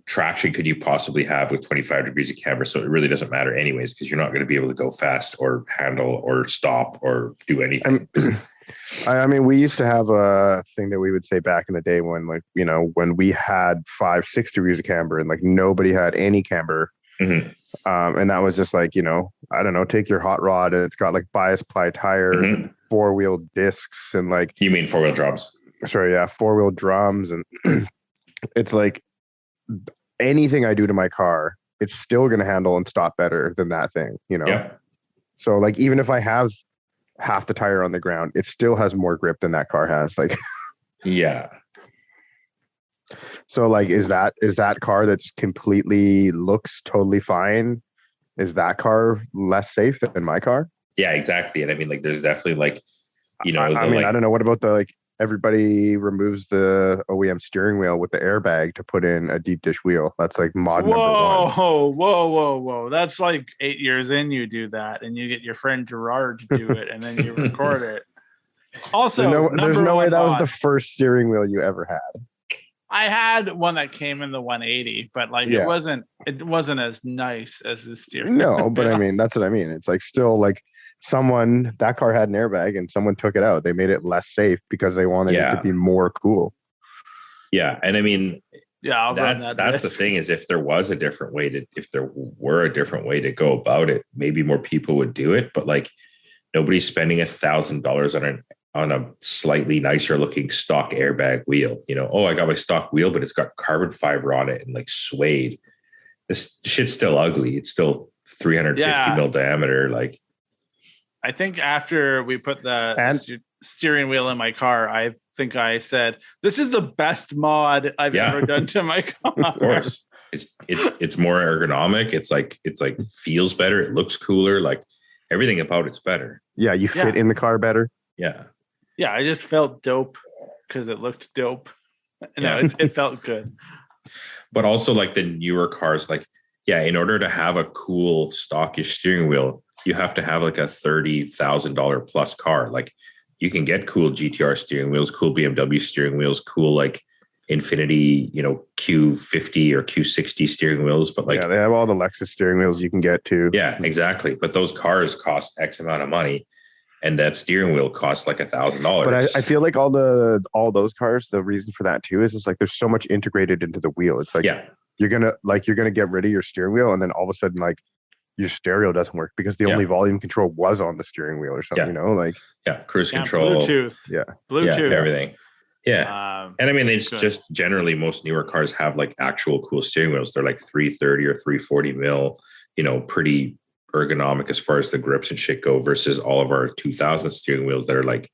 traction could you possibly have with 25 degrees of camber? So it really doesn't matter anyways, because you're not going to be able to go fast or handle or stop or do anything. I mean, we used to have a thing that we would say back in the day when, like, when we had 5-6 degrees of camber and like nobody had any camber. Mm-hmm. And that was just like, I don't know, take your hot rod and it's got like bias ply tires and 4-wheel discs and like. You mean 4-wheel drums? Sorry, yeah, 4-wheel drums. And it's like anything I do to my car, it's still going to handle and stop better than that thing, Yeah. So like, even if I have half the tire on the ground, it still has more grip than that car has. Like, yeah. So like, is that car that's completely looks totally fine? Is that car less safe than my car? Yeah, exactly. And I mean, like, there's definitely like, I don't know. What about the like everybody removes the OEM steering wheel with the airbag to put in a deep dish wheel. That's like mod number one. Whoa. That's like 8 years in you do that, and you get your friend Gerard to do it, and then you record it. Also, there's no way that was the first steering wheel you ever had. I had one that came in the 180, but like it wasn't as nice as the steering wheel. No, but I mean, that's what I mean. It's like still like that car had an airbag and someone took it out. They made it less safe because they wanted it to be more cool. Yeah. And I mean, that's the thing is if there were a different way to go about it, maybe more people would do it. But like nobody's spending $1,000 on a slightly nicer looking stock airbag wheel. I got my stock wheel, but it's got carbon fiber on it and like suede. This shit's still ugly. It's still 350 mil diameter. Like, I think after we put the steering wheel in my car, I think I said, "This is the best mod I've ever done to my car." Of course, it's more ergonomic. It's like feels better. It looks cooler. Like everything about it's better. Yeah, you fit in the car better. Yeah. Yeah, I just felt dope because it looked dope. It felt good. But also like the newer cars, like, in order to have a cool stockish steering wheel, you have to have like a $30,000 plus car. Like you can get cool GTR steering wheels, cool BMW steering wheels, cool like Infinity, Q50 or Q60 steering wheels. But like, they have all the Lexus steering wheels you can get too. Yeah, exactly. But those cars cost X amount of money. And that steering wheel costs like $1,000. But I feel like all those cars, the reason for that too is like there's so much integrated into the wheel. It's like you're gonna get rid of your steering wheel, and then all of a sudden like your stereo doesn't work because the only volume control was on the steering wheel or something. Cruise control, Bluetooth, everything. And I mean, it's just generally most newer cars have like actual cool steering wheels. They're like 330 or 340 mil. Pretty ergonomic as far as the grips and shit go versus all of our 2000 steering wheels that are like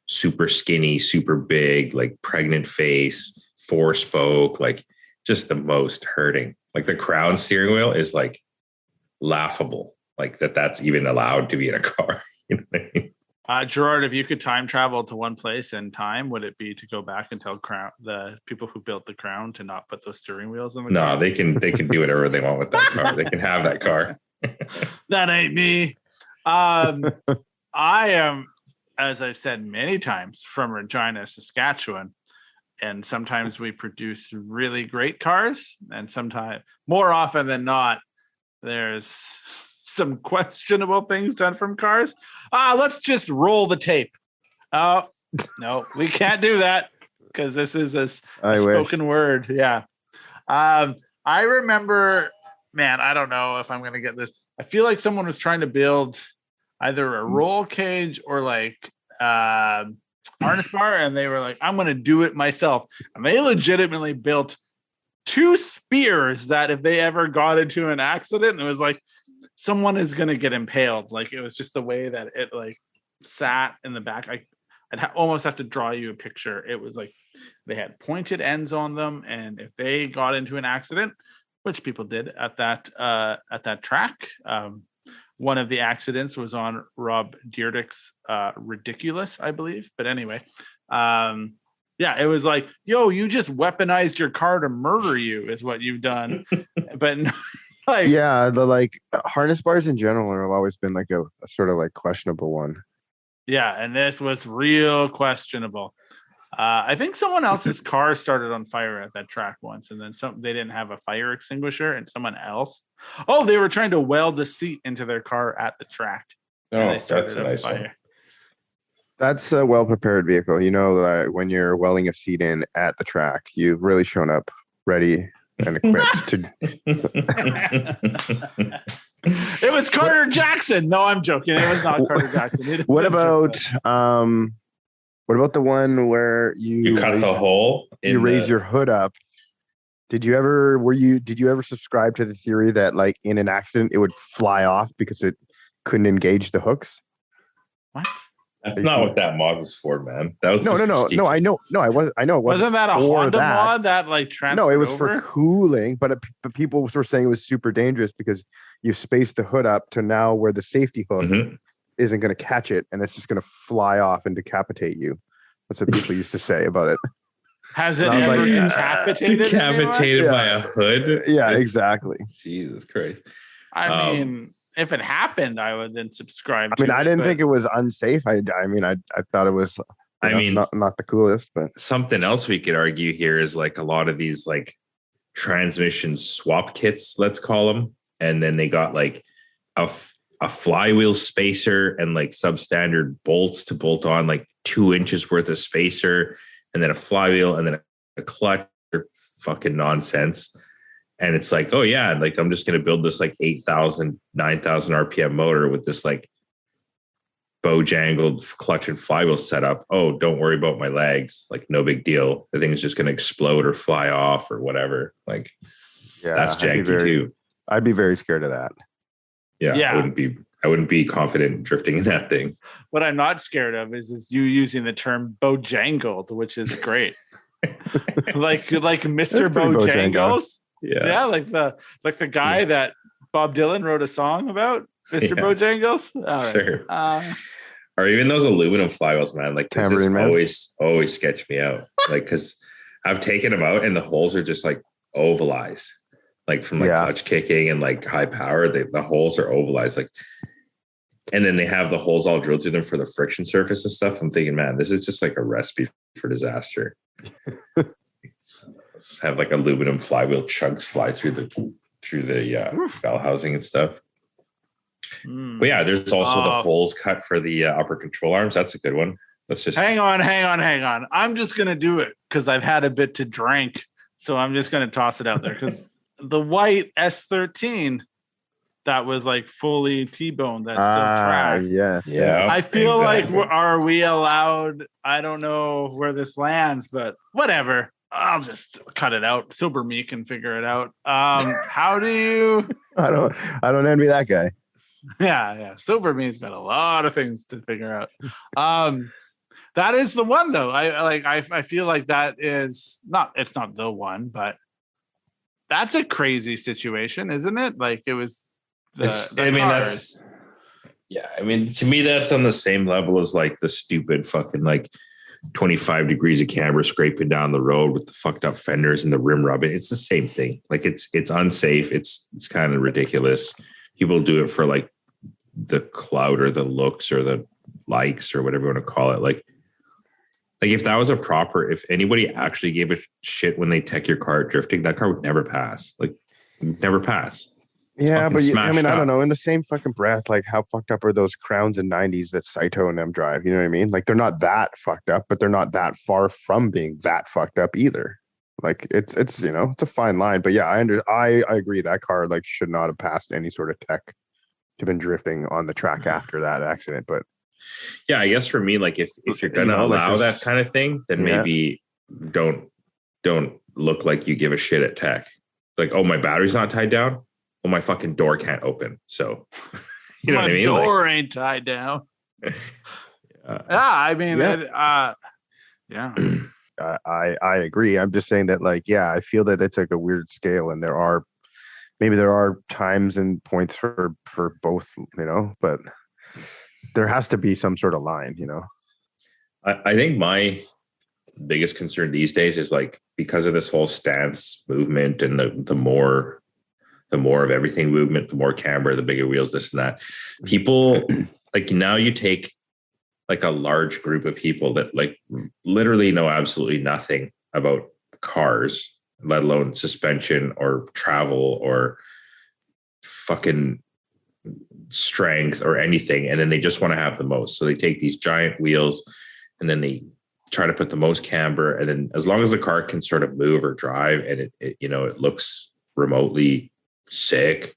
super skinny, super big, like pregnant face, 4-spoke, like just the most hurting. Like the Crown steering wheel is like laughable, like that's even allowed to be in a car. You know what I mean? Gerard, if you could time travel to one place in time, would it be to go back and tell the people who built the Crown to not put those steering wheels in the car? No, they can do whatever they want with that car. They can have that car. That ain't me. I am, as I've said many times, from Regina, Saskatchewan, and sometimes we produce really great cars, and sometimes, more often than not, there's some questionable things done from cars. Let's just roll the tape. Oh, no, we can't do that because this is a spoken word. Yeah. I remember, man, I don't know if I'm going to get this. I feel like someone was trying to build either a roll cage or like harness bar, and they were like, I'm going to do it myself. And they legitimately built 2 spears that if they ever got into an accident, it was like, someone is going to get impaled. Like it was just the way that it like sat in the back. I'd almost have to draw you a picture. It was like they had pointed ends on them, and if they got into an accident, which people did at that track, one of the accidents was on Rob Dyrdek's Ridiculous, I believe. But anyway, it was like, yo, you just weaponized your car to murder you is what you've done. But like, the like harness bars in general have always been like a sort of like questionable one. Yeah, and this was real questionable. I think someone else's car started on fire at that track once, and then they didn't have a fire extinguisher, and someone else. Oh, they were trying to weld a seat into their car at the track. Oh, that's a nice one. That's a well-prepared vehicle. When you're welding a seat in at the track, you've really shown up ready and equipped to. It was Carter Jackson. No, I'm joking. It was not Carter Jackson. What about the one where you cut the hole? You raise your hood up. Did you ever subscribe to the theory that like in an accident it would fly off because it couldn't engage the hooks? What? That's not what that mod was for, man. That was no. I know. No, I was. I know. It wasn't that a Honda mod that like transferred? No, it was over? For cooling, but people were saying it was super dangerous because you spaced the hood up to now where the safety hook isn't going to catch it, and it's just going to fly off and decapitate you. That's what people used to say about it. Has it And I was ever like, decapitated by Yeah. a hood? Yeah, That's- exactly. Jesus Christ. I mean, if it happened, I would then subscribe. I mean, to I it, didn't but think it was unsafe. I mean, I thought it was. Not the coolest, but something else we could argue here is like a lot of these like transmission swap kits, let's call them, and then they got like a flywheel spacer and like substandard bolts to bolt on like 2 inches worth of spacer, and then a flywheel and then a clutch. Fucking nonsense. And it's like, oh yeah, like I'm just gonna build this like 8,000, 9,000 RPM motor with this like bojangled clutch and flywheel setup. Oh, don't worry about my legs. Like, no big deal. The thing is just going to explode or fly off or whatever. Like, yeah, that's janky too. I'd be very scared of that. Yeah. I wouldn't be confident drifting in that thing. What I'm not scared of is you using the term bojangled, which is great. like Mr. Bojangles. Yeah, like the guy that Bob Dylan wrote a song about, Mr. Bojangles. All right. Sure. Or even those aluminum flywheels, man. Like, this always sketch me out. Like, because I've taken them out and the holes are just like ovalized, like from like clutch kicking and like high power. The holes are ovalized, like, and then they have the holes all drilled through them for the friction surface and stuff. I'm thinking, man, this is just like a recipe for disaster. Have like aluminum flywheel chugs fly through the bell housing and stuff. But yeah, there's also the holes cut for the upper control arms. That's a good one. Let's just hang on. I'm just gonna do it because I've had a bit to drink, so I'm just gonna toss it out there because the white S13 that was like fully T-boned that still tracks. Yes. Yeah. I feel like are we allowed? I don't know where this lands, but whatever. I'll just cut it out. Sober me can figure it out. How do you? I don't envy that guy. Yeah. Sober me's got a lot of things to figure out. That is the one though. I feel like that is not. It's not the one, but that's a crazy situation, isn't it? Like it was. I mean, to me, that's on the same level as like the stupid fucking like 25 degrees of camber scraping down the road with the fucked up fenders and the rim rubbing. It's the same thing. Like it's unsafe. It's kind of ridiculous. People do it for like the clout or the looks or the likes or whatever you want to call it. Like if that was if anybody actually gave a shit when they tech your car drifting, that car would never pass. Like never pass. Yeah, but I mean, I don't know. In the same fucking breath, like how fucked up are those Crowns and 90s that Saito and them drive? You know what I mean? Like they're not that fucked up, but they're not that far from being that fucked up either. Like it's it's a fine line. But yeah, I agree that car like should not have passed any sort of tech to been drifting on the track after that accident. But yeah, I guess for me, like if you're gonna allow that kind of thing, then maybe don't look like you give a shit at tech. Like, oh, my battery's not tied down. Well, my fucking door can't open. So, you know what I mean? My door ain't tied down. I mean, I agree. I'm just saying that, like, I feel that it's like a weird scale, and there are times and points for both, but there has to be some sort of line, I think my biggest concern these days is like because of this whole stance movement and the more of everything movement, the more camber, the bigger wheels, this and that. People like now you take like a large group of people that like literally know absolutely nothing about cars, let alone suspension or travel or fucking strength or anything. And then they just want to have the most. So they take these giant wheels and then they try to put the most camber. And then as long as the car can sort of move or drive and it looks remotely sick,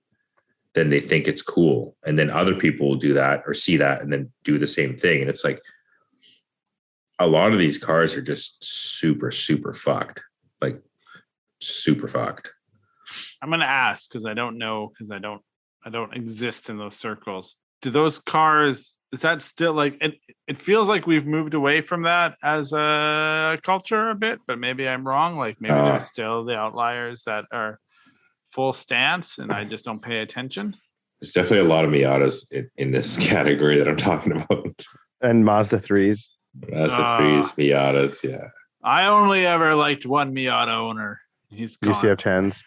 then they think it's cool. And then other people will do that or see that and then do the same thing. And it's like a lot of these cars are just super, super fucked. Like super fucked. I'm gonna ask because I don't know, because I don't exist in those circles. Do those cars, is that still like it feels like we've moved away from that as a culture a bit, but maybe I'm wrong. Like maybe there's still the outliers that are full stance and I just don't pay attention. There's definitely a lot of Miatas in this category that I'm talking about. And Mazda 3s. Mazda 3s, Miatas, yeah. I only ever liked one Miata owner. He's gone. UCF 10s.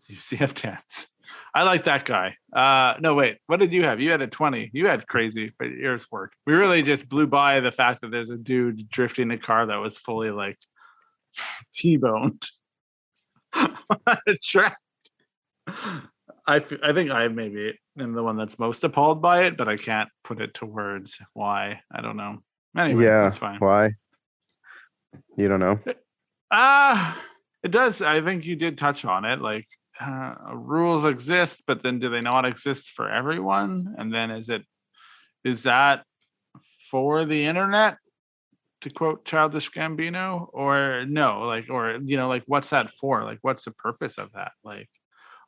UCF 10s. I like that guy. No, wait. What did you have? You had a 20. You had crazy, but yours worked. We really just blew by the fact that there's a dude drifting a car that was fully like T-boned on a track. I think I maybe am the one that's most appalled by it, but I can't put it to words. Why? I don't know. Anyway, that's fine. Why? You don't know? It does. I think you did touch on it. Like, rules exist, but then do they not exist for everyone? And then is that for the internet, to quote Childish Gambino, or no? Like, or like, what's that for? Like, what's the purpose of that? Like,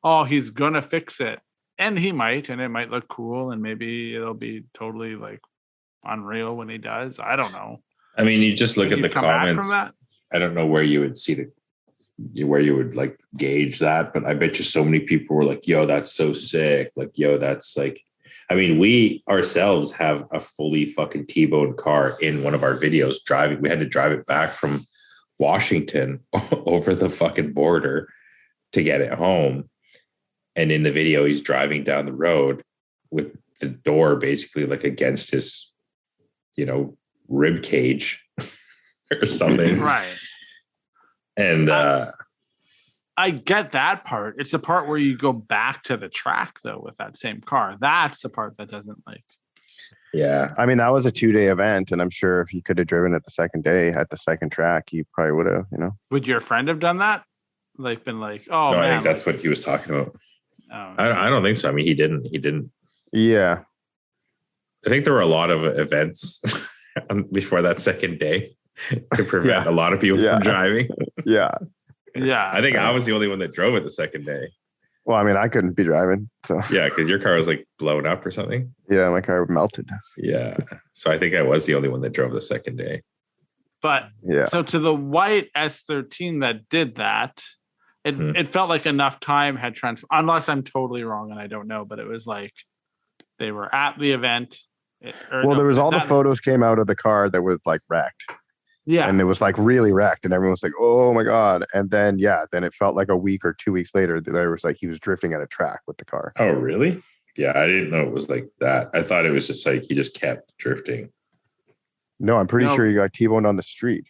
oh, he's gonna fix it, and he might, and it might look cool, and maybe it'll be totally like unreal when he does. I don't know. I mean, you just look at the comments. I don't know where you would see where you would like gauge that, but I bet you so many people were like, yo, that's so sick. Like, yo, that's like, I mean, we ourselves have a fully fucking T-boned car in one of our videos driving. We had to drive it back from Washington over the fucking border to get it home. And in the video, he's driving down the road with the door basically like against his, rib cage or something. Right. And I get that part. It's the part where you go back to the track though with that same car. That's the part that doesn't like. Yeah. I mean, that was a 2-day event, and I'm sure if you could have driven it the second day at the second track, you probably would have, Would your friend have done that? Like been like, oh, no, man, I think that's what he was talking about. Oh, I don't think so. I mean, he didn't. Yeah. I think there were a lot of events before that second day to prevent a lot of people from driving. Yeah. Yeah. I think I was the only one that drove it the second day. Well, I mean, I couldn't be driving. So yeah, because your car was like blown up or something. Yeah, my car melted. Yeah. So I think I was the only one that drove the second day. But so to the white S13 that did that, it felt like enough time had unless I'm totally wrong and I don't know, but it was like they were at the event. There was all the photos came out of the car that was like wrecked. Yeah. And it was like really wrecked, and everyone was like, oh my God. And then, then it felt like a week or 2 weeks later, there was like, he was drifting at a track with the car. Oh, really? Yeah. I didn't know it was like that. I thought it was just like, he just kept drifting. No, I'm pretty sure he got T-boned on the street.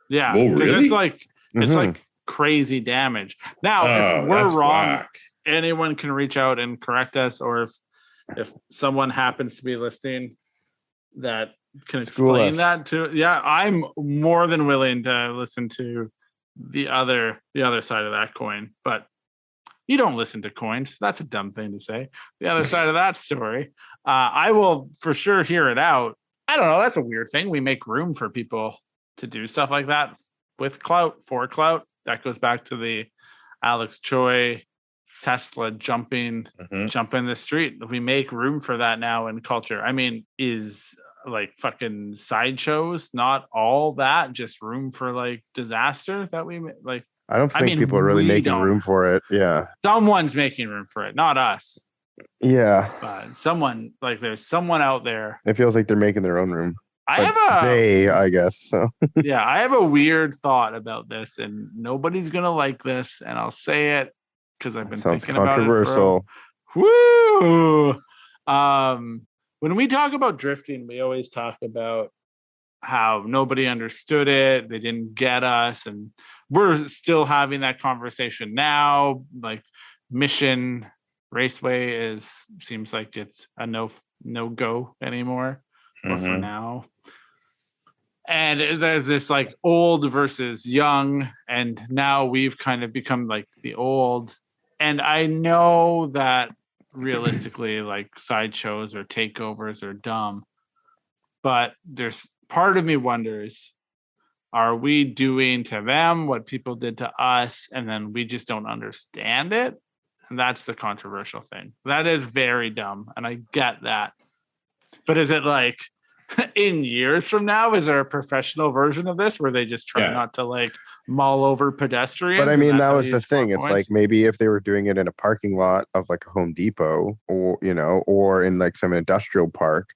Yeah. Oh, really? It's like, it's like crazy damage. Now, if we're wrong, whack. Anyone can reach out and correct us, or if someone happens to be listening that can explain that to, I'm more than willing to listen to the other side of that coin. But you don't listen to coins. That's a dumb thing to say. The other side of that story, I will for sure hear it out. I don't know. That's a weird thing. We make room for people to do stuff like that with clout, for clout. That goes back to the Alex Choi Tesla jumping the street. We make room for that now in culture. I mean, is like fucking sideshows not all that just room for like disaster that we like? I don't think people are really making room for it. Yeah. Someone's making room for it, not us. Yeah. But someone, like, there's someone out there. It feels like they're making their own room. I guess so. Yeah, I have a weird thought about this, and nobody's gonna like this, and I'll say it because I've been thinking about it. Controversial. Woo! When we talk about drifting, we always talk about how nobody understood it, they didn't get us, and we're still having that conversation now. Like, Mission Raceway seems like it's a no go anymore, or for now. And there's this like old versus young, and now we've kind of become like the old. And I know that realistically, like, sideshows or takeovers are dumb, but there's part of me wonders, are we doing to them what people did to us, and then we just don't understand it? And that's the controversial thing. That is very dumb, and I get that. But is it like, in years from now, is there a professional version of this where they just try not to like mull over pedestrians? But I mean, that was the thing. It's like, maybe if they were doing it in a parking lot of like a Home Depot, or or in like some industrial park,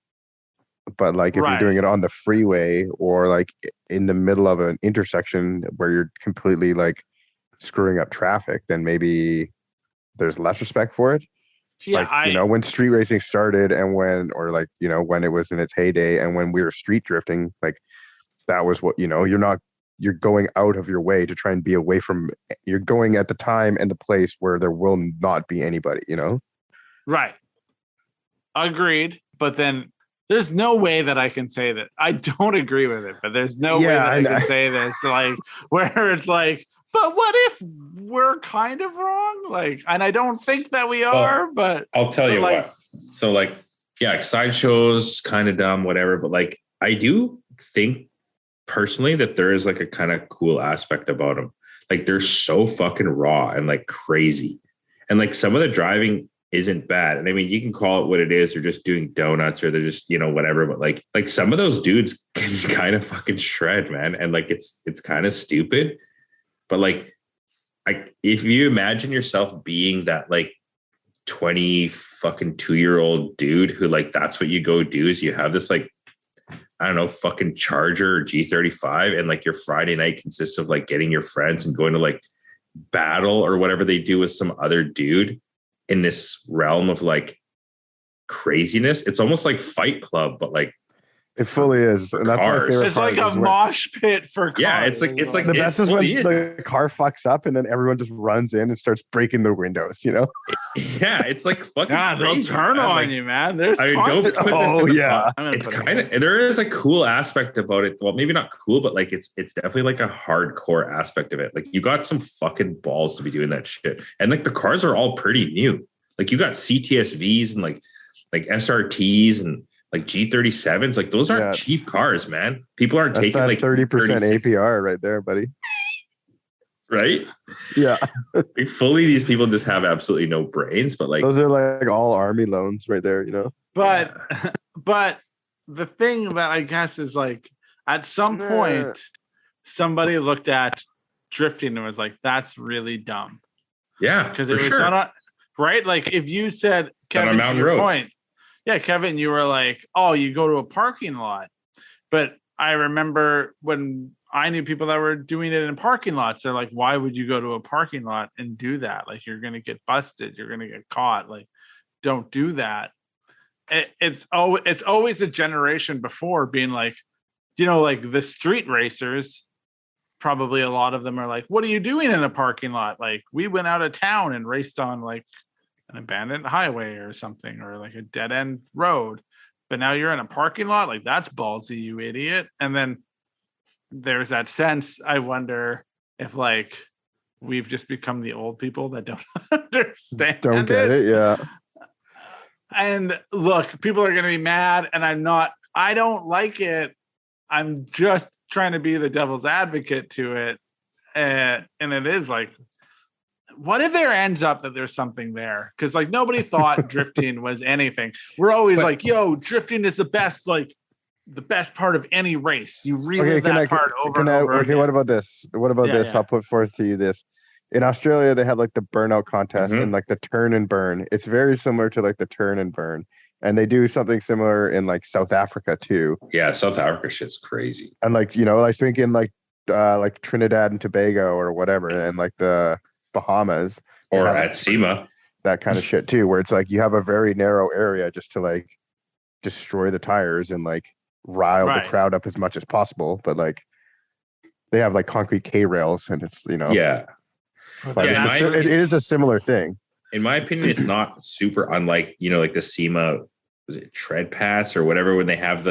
But like if you're doing it on the freeway or like in the middle of an intersection where you're completely like screwing up traffic, then maybe there's less respect for it. Yeah, like, when street racing started and when it was in its heyday and when we were street drifting, like that was what, you're going out of your way to try and be away from, you're going at the time and the place where there will not be anybody, Right. Agreed. But then there's no way that I can say that. I don't agree with it, but there's no way that I can say this, like, where it's like, but what if we're kind of wrong? Like, and I don't think that we are, but I'll tell you what. So like, yeah, sideshows kind of dumb, whatever. But like, I do think personally that there is like a kind of cool aspect about them. Like they're so fucking raw and like crazy. And like some of the driving isn't bad. And I mean, you can call it what it is. They're just doing donuts or they're just, whatever. But like some of those dudes can kind of fucking shred, man. And like, it's kind of stupid. But like, if you imagine yourself being that like 22-year-old dude who like, that's what you go do is you have this like, I don't know, fucking Charger or G35. And like your Friday night consists of like getting your friends and going to like battle or whatever they do with some other dude in this realm of like craziness. It's almost like Fight Club, but like it fully is. And that's my favorite it's like a mosh pit for cars. Yeah, it's like the best is when the car fucks up and then everyone just runs in and starts breaking the windows, Yeah, it's like fucking they'll turn on you, man. There's don't put this it's kind of, there is a cool aspect about it. Well, maybe not cool, but like it's definitely like a hardcore aspect of it. Like you got some fucking balls to be doing that shit. And like the cars are all pretty new. Like you got CTSVs and like SRTs and like G37s, like those aren't cheap cars, man. People aren't taking like 30% APR right there, buddy. Right? Yeah. Like fully, these people just have absolutely no brains, but like those are like all army loans right there, But the thing that I guess is like at some point somebody looked at drifting and was like, that's really dumb. Yeah. Because it was done on, right? Like if you said, Kevin, to your point. Yeah, Kevin, you were like, oh, you go to a parking lot. But I remember when I knew people that were doing it in parking lots, they're like, why would you go to a parking lot and do that? Like, you're going to get busted. You're going to get caught. Like, don't do that. It's always a generation before being like, like the street racers, probably a lot of them are like, what are you doing in a parking lot? Like, we went out of town and raced on like an abandoned highway or something, or like a dead end road, but now you're in a parking lot. Like that's ballsy, you idiot. And then there's that sense. I wonder if like we've just become the old people that don't understand, don't get it. Yeah. And look, people are going to be mad, and I don't like it. I'm just trying to be the devil's advocate to it. And it is like, what if there ends up that there's something there? Because like nobody thought drifting was anything. We're always like, yo, drifting is the best part of any race. You relive that part over and over. Okay, what about this? Yeah. I'll put forth to you this. In Australia, they have like the burnout contest and like the turn and burn. It's very similar to like the turn and burn. And they do something similar in like South Africa too. Yeah, South Africa shit's crazy. And like, I think in like Trinidad and Tobago or whatever, and like the Bahamas or at SEMA, that kind of shit too, where it's like you have a very narrow area just to like destroy the tires and like rile the crowd up as much as possible. But like they have like concrete K rails and it's yeah, but it is a similar thing. In my opinion, it's not super unlike like the SEMA, was it tread pass or whatever, when they have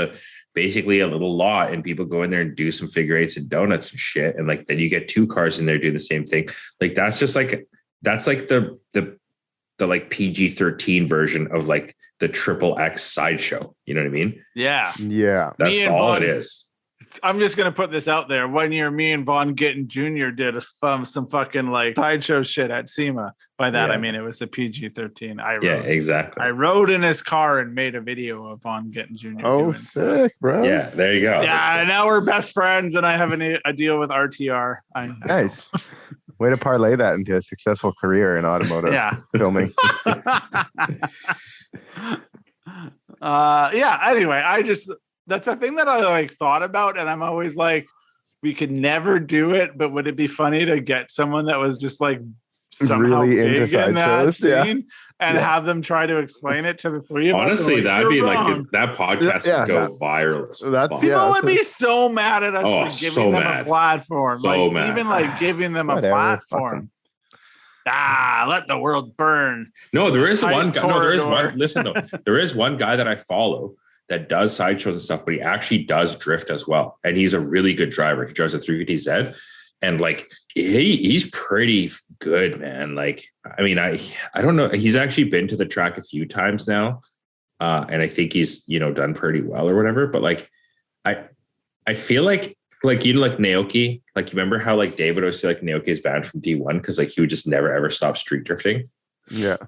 basically a little lot and people go in there and do some figure eights and donuts and shit. And like, then you get two cars in there doing the same thing. Like, that's like the like PG-13 version of like the XXX sideshow. You know what I mean? Yeah. Yeah. That's all it is. I'm just going to put this out there. One year, me and Vaughn Gittin Jr. did some fucking like sideshow shit at SEMA. By that, I mean, it was the PG-13. Exactly. I rode in his car and made a video of Vaughn Gittin Jr. Oh, sick, bro. Yeah, there you go. Yeah, now we're best friends and I have a deal with RTR. Nice. Way to parlay that into a successful career in automotive filming. Anyway, that's a thing that I like thought about, and I'm always like, we could never do it, but would it be funny to get someone that was just like somehow Really into big in that sideshows, scene and have them try to explain it to the three of us? Honestly, that'd be wrong. like that podcast would go viral. People would be so mad at us for giving them a platform. So mad. Even like giving them a platform. Let the world burn. No, there is one guy. No, there is one. Listen, though, there is one guy that I follow that does sideshows and stuff, but he actually does drift as well. And he's a really good driver. He drives a 350Z. And like he's pretty good, man. Like, I mean, I don't know. He's actually been to the track a few times now. And I think he's, done pretty well or whatever. But like I feel like Naoki, like, you remember how like David always say like Naoki is banned from D1 because like he would just never ever stop street drifting. Yeah.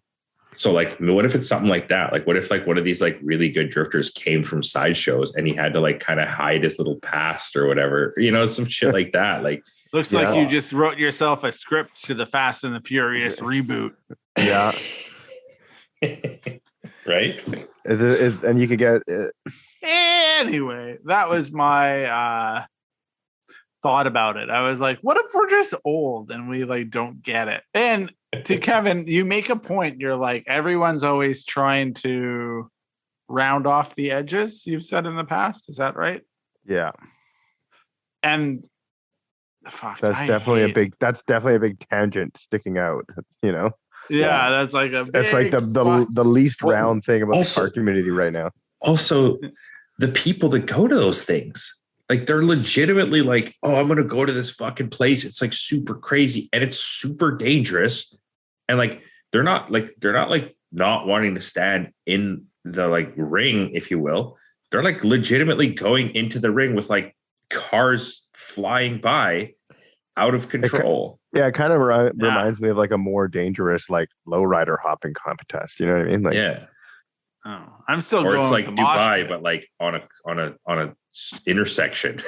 So like, what if it's something like that? Like, what if like one of these like really good drifters came from sideshows and he had to like kind of hide his little past or whatever, some shit like that. Like, looks like you just wrote yourself a script to the Fast and the Furious reboot. Yeah. Right. And you could get it. Anyway, that was my thought about it. I was like, what if we're just old and we like don't get it? And to Kevin, you make a point. You're like, everyone's always trying to round off the edges, you've said in the past. Is that right? Yeah. And that's definitely a big tangent sticking out, Yeah, that's like it's like the least round thing about the car community right now. Also, the people that go to those things, like, they're legitimately like, oh, I'm going to go to this fucking place. It's like super crazy and it's super dangerous. And like, they're not not wanting to stand in the like ring, if you will. They're like legitimately going into the ring with like cars flying by out of control. It kind of reminds me of like a more dangerous like lowrider hopping contest. You know what I mean? Like, yeah. Oh, I'm still or going. It's like Dubai, but like on a intersection.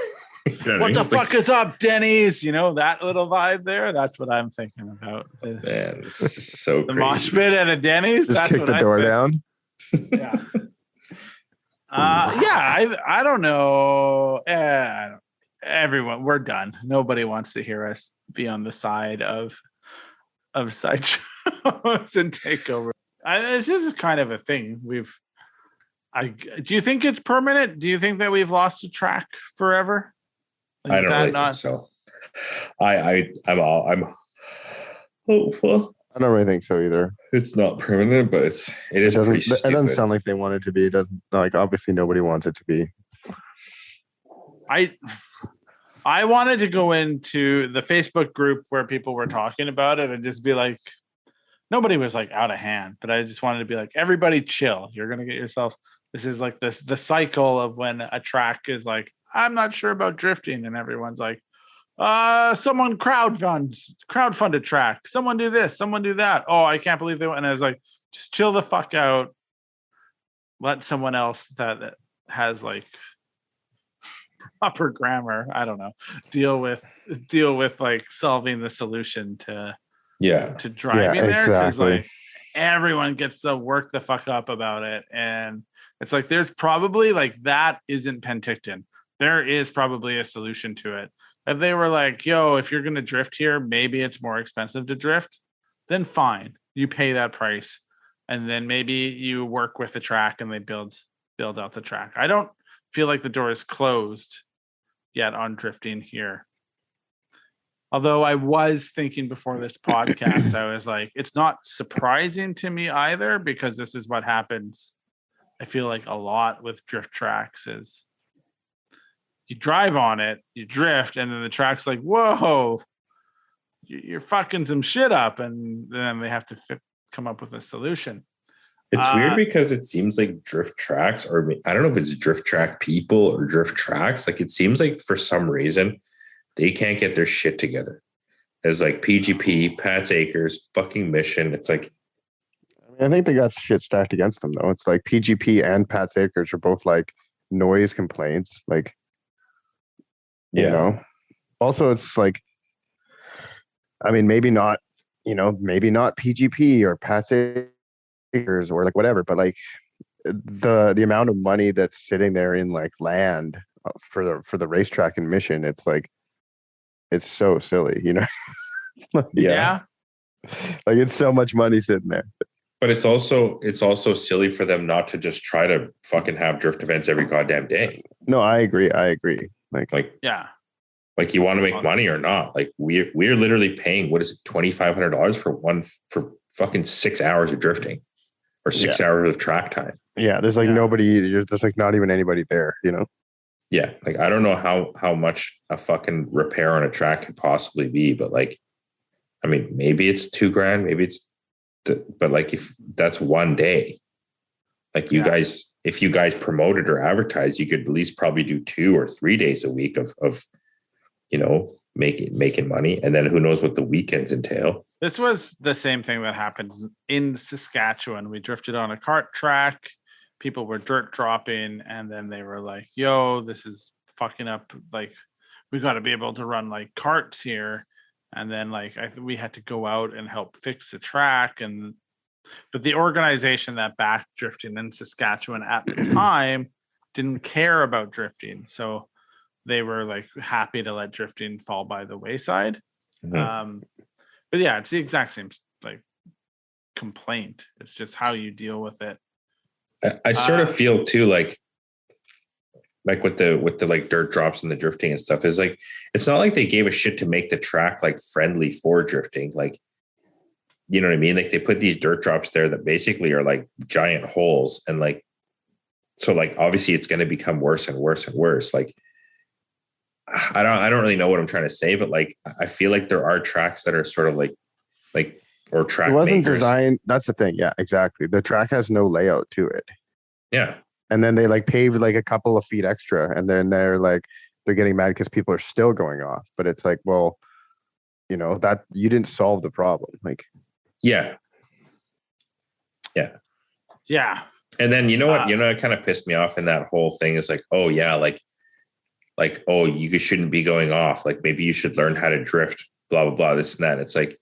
What the fuck is up, Denny's? That little vibe there. That's what I'm thinking about. Man, it's just so the crazy. mosh pit at a Denny's. Just kick the door down. Yeah. I don't know. Everyone, we're done. Nobody wants to hear us be on the side of sideshows and takeover. It's just kind of a thing. Do you think it's permanent? Do you think that we've lost a track forever? I don't really think so. I'm hopeful. I don't really think so either. It's not permanent, but it doesn't sound like they want it to be. It doesn't, like, obviously nobody wants it to be. I wanted to go into the Facebook group where people were talking about it and just be like, nobody was like out of hand, but I just wanted to be like, everybody chill. You're going to get yourself, this is like the cycle of when a track is like, I'm not sure about drifting. And everyone's like, someone crowdfund a track. Someone do this, someone do that. Oh, I can't believe they went. And I was like, just chill the fuck out. Let someone else that has like proper grammar, I don't know, deal with like solving the solution to driving there. Exactly. Like, everyone gets to work the fuck up about it. And it's like, there's probably like, that isn't Penticton. There is probably a solution to it. If they were like, yo, if you're going to drift here, maybe it's more expensive to drift, then fine. You pay that price. And then maybe you work with the track and they build out the track. I don't feel like the door is closed yet on drifting here. Although I was thinking before this podcast, I was like, it's not surprising to me either, because this is what happens. I feel like a lot with drift tracks is you drive on it, you drift, and then the track's like, whoa, you're fucking some shit up. And then they have to come up with a solution. It's weird because it seems like drift tracks, or I don't know if it's drift track people or drift tracks. Like, it seems like for some reason they can't get their shit together. It's like PGP, Pat's Acres, fucking Mission. It's like, I think they got shit stacked against them though. It's like PGP and Pat's Acres are both like noise complaints. Like, you know, also it's like, I mean, maybe not PGP or Pat's Acres or like whatever, but like, the amount of money that's sitting there in like land for the racetrack and mission, it's like it's so silly, you know. Yeah. Like it's so much money sitting there. But it's also silly for them not to just try to fucking have drift events every goddamn day. No, I agree. Like Yeah. Like you want to make money or not? Like we're literally paying, what is it, $2,500 for fucking 6 hours of drifting or 6 hours of track time. Yeah, there's like nobody. There's like not even anybody there, you know. Yeah, like I don't know how much a fucking repair on a track could possibly be, but like, I mean, maybe it's $2,000, maybe it's, but like if that's one day, like you guys, if you guys promoted or advertised, you could at least probably do 2 or 3 days a week of you know, making money. And then who knows what the weekends entail. This was the same thing that happened in Saskatchewan. We drifted on a kart track. People were dirt dropping, and then they were like, yo, this is fucking up. Like, we got to be able to run like karts here. And then like we had to go out and help fix the track. But the organization that backed drifting in Saskatchewan at the time didn't care about drifting. So they were like happy to let drifting fall by the wayside. Mm-hmm. But yeah, it's the exact same like complaint. It's just how you deal with it. I sort of feel too like with the like dirt drops and the drifting and stuff is like, it's not like they gave a shit to make the track like friendly for drifting. Like, you know what I mean? Like they put these dirt drops there that basically are like giant holes. And like, so like, obviously it's going to become worse and worse and worse. Like, I don't really know what I'm trying to say, but like, I feel like there are tracks that are sort of like, or track. It wasn't makers. designed. That's the thing. Yeah, exactly. The track has no layout to it. Yeah. And then they like paved like a couple of feet extra, and then they're getting mad because people are still going off. But it's like, well, you know, that you didn't solve the problem. Like, yeah. And then you know what? It kind of pissed me off in that whole thing is like, oh yeah, like oh, you shouldn't be going off. Like maybe you should learn how to drift. Blah blah blah. This and that. It's like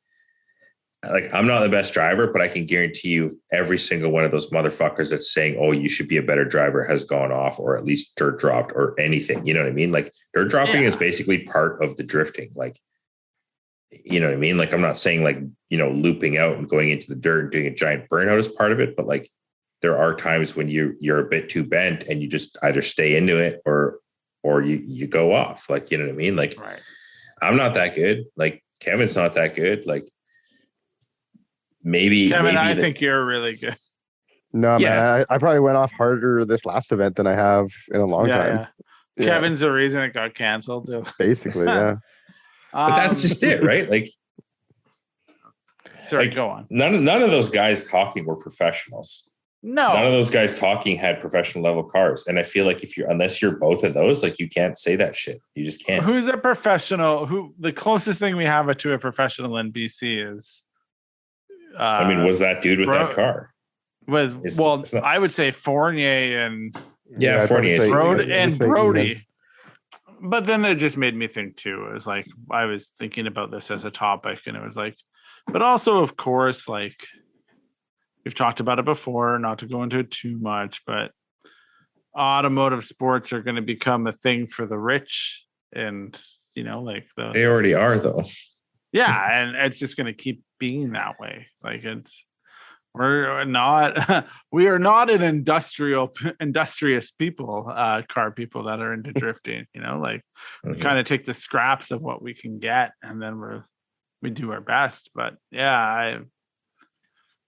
I'm not the best driver, but I can guarantee you every single one of those motherfuckers that's saying, oh, you should be a better driver has gone off or at least dirt dropped or anything. You know what I mean? Like dirt dropping is basically part of the drifting. Like, you know what I mean? Like, I'm not saying like, you know, looping out and going into the dirt and doing a giant burnout is part of it, but like there are times when you're a bit too bent and you just either stay into it or you go off. Like, you know what I mean? Like, right. I'm not that good. Like Kevin's not that good. Like, Kevin, I think you're really good. No, man, I probably went off harder this last event than I have in a long time. Yeah. Kevin's the reason it got canceled. Basically, yeah. But that's just it, right? Like, sorry, go on. None of those guys talking were professionals. No, none of those guys talking had professional level cars, and I feel like unless you're both of those, like you can't say that shit. You just can't. Who's a professional? The closest thing we have to a professional in BC is. I mean, was that dude with that car? I would say Fournier and Fournier Brody. But then it just made me think too. It was like I was thinking about this as a topic, and it was like, but also, of course, like we've talked about it before. Not to go into it too much, but automotive sports are going to become a thing for the rich, and you know, like they already are, though. Yeah, and it's just going to keep being that way. Like we are not an industrious people, car people that are into drifting. You know, like we kind of take the scraps of what we can get, and then we do our best. But yeah,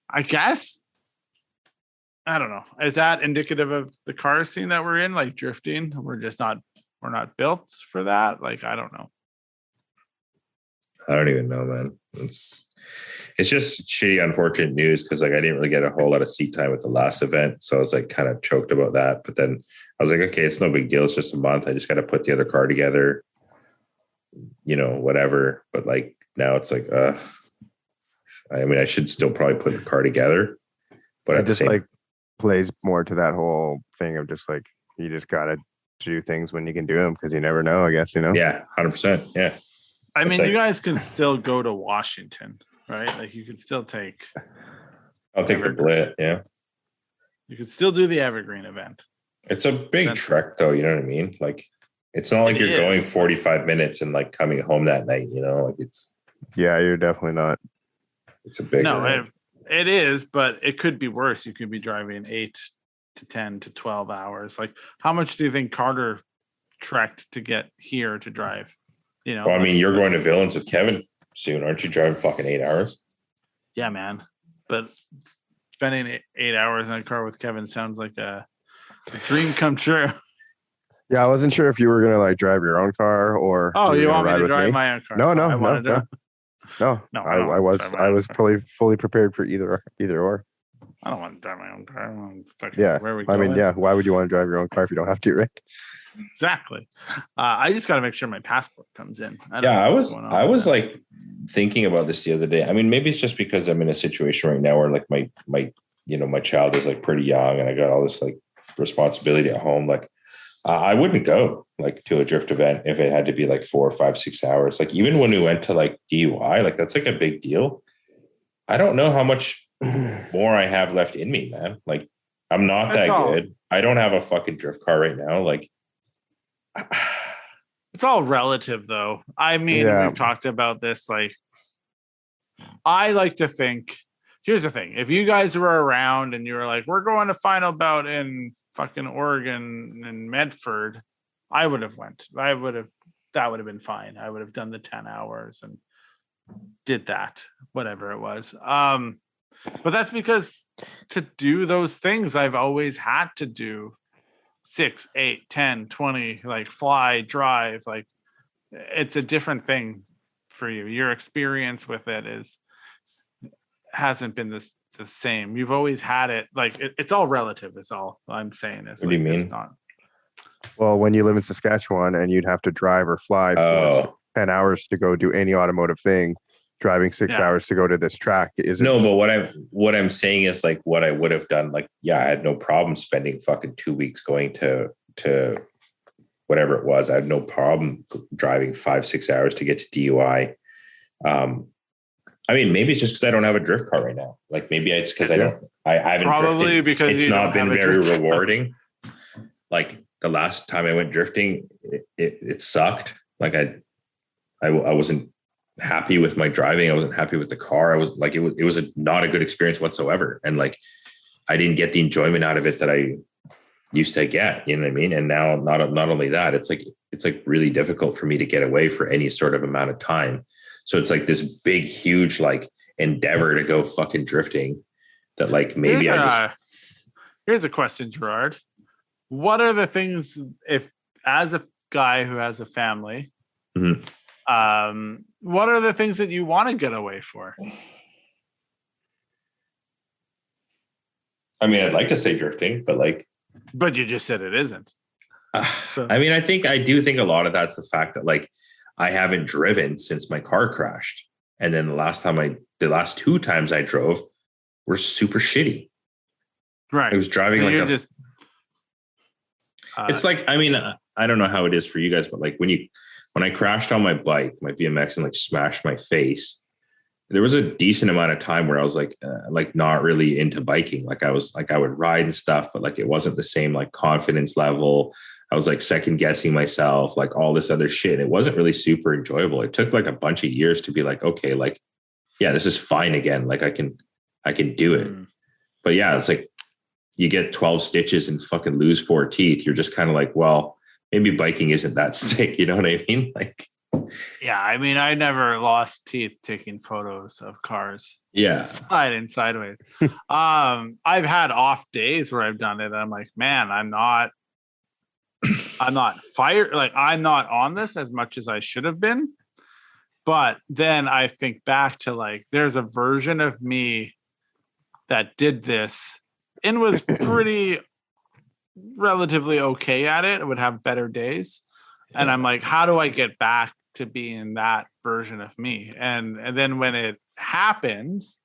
I guess I don't know. Is that indicative of the car scene that we're in? Like drifting, we're not built for that. Like I don't know. I don't even know, man. It's just shitty, unfortunate news because like I didn't really get a whole lot of seat time with the last event, so I was like kind of choked about that. But then I was like, okay, it's no big deal. It's just a month. I just got to put the other car together, you know, whatever. But like now it's like, I mean, I should still probably put the car together, but it just like plays more to that whole thing of just like you just gotta do things when you can do them because you never know. I guess you know. Yeah, 100%. Yeah. I mean, you guys can still go to Washington, right? Like you could still take. I'll take the Blit, yeah. You could still do the Evergreen event. It's a big trek, though. You know what I mean? Like, it's not like you're going 45 minutes and like coming home that night. You know, like it's. Yeah, you're definitely not. It's a big. No, it is, but it could be worse. You could be driving 8 to 10 to 12 hours. Like, how much do you think Carter trekked to get here to drive? You know, well, I mean, you're going to Villains with Kevin soon, aren't you? Driving fucking 8 hours. Yeah, man. But spending 8 hours in a car with Kevin sounds like a dream come true. Yeah, I wasn't sure if you were gonna like drive your own car or. Oh, you want me to drive my own car? No. I was fully prepared for either or. I don't want to drive my own car. Yeah, where we I mean, yeah. Why would you want to drive your own car if you don't have to, right? Exactly. I just got to make sure my passport comes in. I was like thinking about this the other day. I mean, maybe it's just because I'm in a situation right now where like my child is like pretty young and I got all this like responsibility at home. Like I wouldn't go like to a drift event if it had to be like 4 or 5, 6 hours. Like even when we went to like DUI, like that's like a big deal. I don't know how much more I have left in me, man. Like I'm not that good. I don't have a fucking drift car right now. Like it's all relative though. I mean, we've talked about this. Like I like to think, here's the thing. If you guys were around and you were like, we're going to final bout in fucking Oregon and Medford, I would have went. That would have been fine. I would have done the 10 hours and did that, whatever it was. But that's because to do those things, I've always had to do 6, 8, 10, 20, like fly, drive. Like it's a different thing for you. Your experience with it hasn't been the same. You've always had it. Like it's all relative is all I'm saying. What do you mean? Well, when you live in Saskatchewan and you'd have to drive or fly for 10 hours to go do any automotive thing, driving 6 hours to go to this track isn't. No, but what I'm saying is like what I would have done. Like, yeah, I had no problem spending fucking 2 weeks going to whatever it was. I had no problem driving 5-6 hours to get to DUI. I mean, maybe it's just because I don't have a drift car right now. Like maybe it's because I haven't probably drifted. Because it's not been very rewarding. Like the last time I went drifting, it sucked. Like I wasn't happy with my driving. I wasn't happy with the car. I was like, it was not a good experience whatsoever. And like, I didn't get the enjoyment out of it that I used to get, you know what I mean? And now not only that, it's like really difficult for me to get away for any sort of amount of time. So it's like this big, huge, like endeavor to go fucking drifting that like maybe here's a question, Gerard. What are the things, if as a guy who has a family, what are the things that you want to get away for? I mean, I'd like to say drifting, but you just said it isn't. So. I mean, I do think a lot of that's the fact that like I haven't driven since my car crashed. And then the last 2 times I drove were super shitty. Right. I was driving it's like, I mean, I don't know how it is for you guys, but like when I crashed on my bike, my BMX and like smashed my face, there was a decent amount of time where I was like not really into biking. Like I would ride and stuff, but like it wasn't the same like confidence level. I was like second guessing myself, like all this other shit. It wasn't really super enjoyable. It took like a bunch of years to be like, okay, like, yeah, this is fine again. Like I can do it. But yeah, it's like you get 12 stitches and fucking lose 4 teeth. You're just kind of like, well, maybe biking isn't that sick. You know what I mean? Like, yeah, I mean, I never lost teeth taking photos of cars. Yeah. Sliding sideways. I've had off days where I've done it. I'm like, man, I'm not fired. Like I'm not on this as much as I should have been. But then I think back to like, there's a version of me that did this and was pretty relatively okay at it. It would have better days. And I'm like, how do I get back to being that version of me? And then when it happens,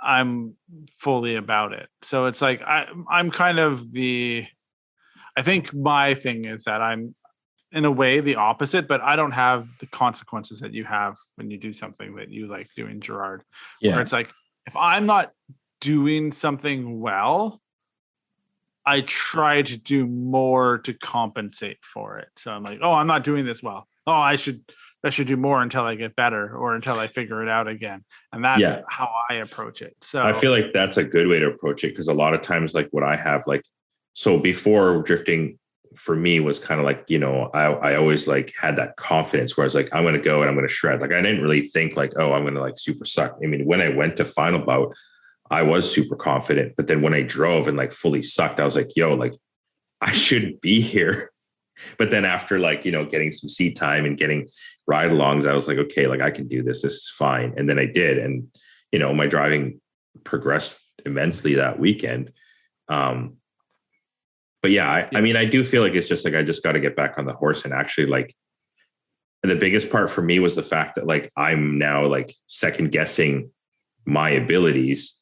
I'm fully about it. So it's like, I'm kind of I think my thing is that I'm in a way the opposite, but I don't have the consequences that you have when you do something that you like doing, Gerard. Yeah. Where it's like, if I'm not doing something well, I try to do more to compensate for it. So I'm like, oh, I'm not doing this well. Oh, I should do more until I get better or until I figure it out again. And that's how I approach it. So I feel like that's a good way to approach it, because a lot of times, like what I have, like, so before drifting for me was kind of like, I always like had that confidence where I was like, I'm going to go and I'm going to shred. Like I didn't really think like, oh, I'm going to like super suck. I mean, when I went to final bout, I was super confident, but then when I drove and like fully sucked, I was like, yo, like I shouldn't be here. But then after like, getting some seat time and getting ride alongs, I was like, okay, like I can do this. This is fine. And then I did. And, my driving progressed immensely that weekend. But yeah, I mean, I do feel like it's just like, I just got to get back on the horse. And actually like the biggest part for me was the fact that like, I'm now like second guessing my abilities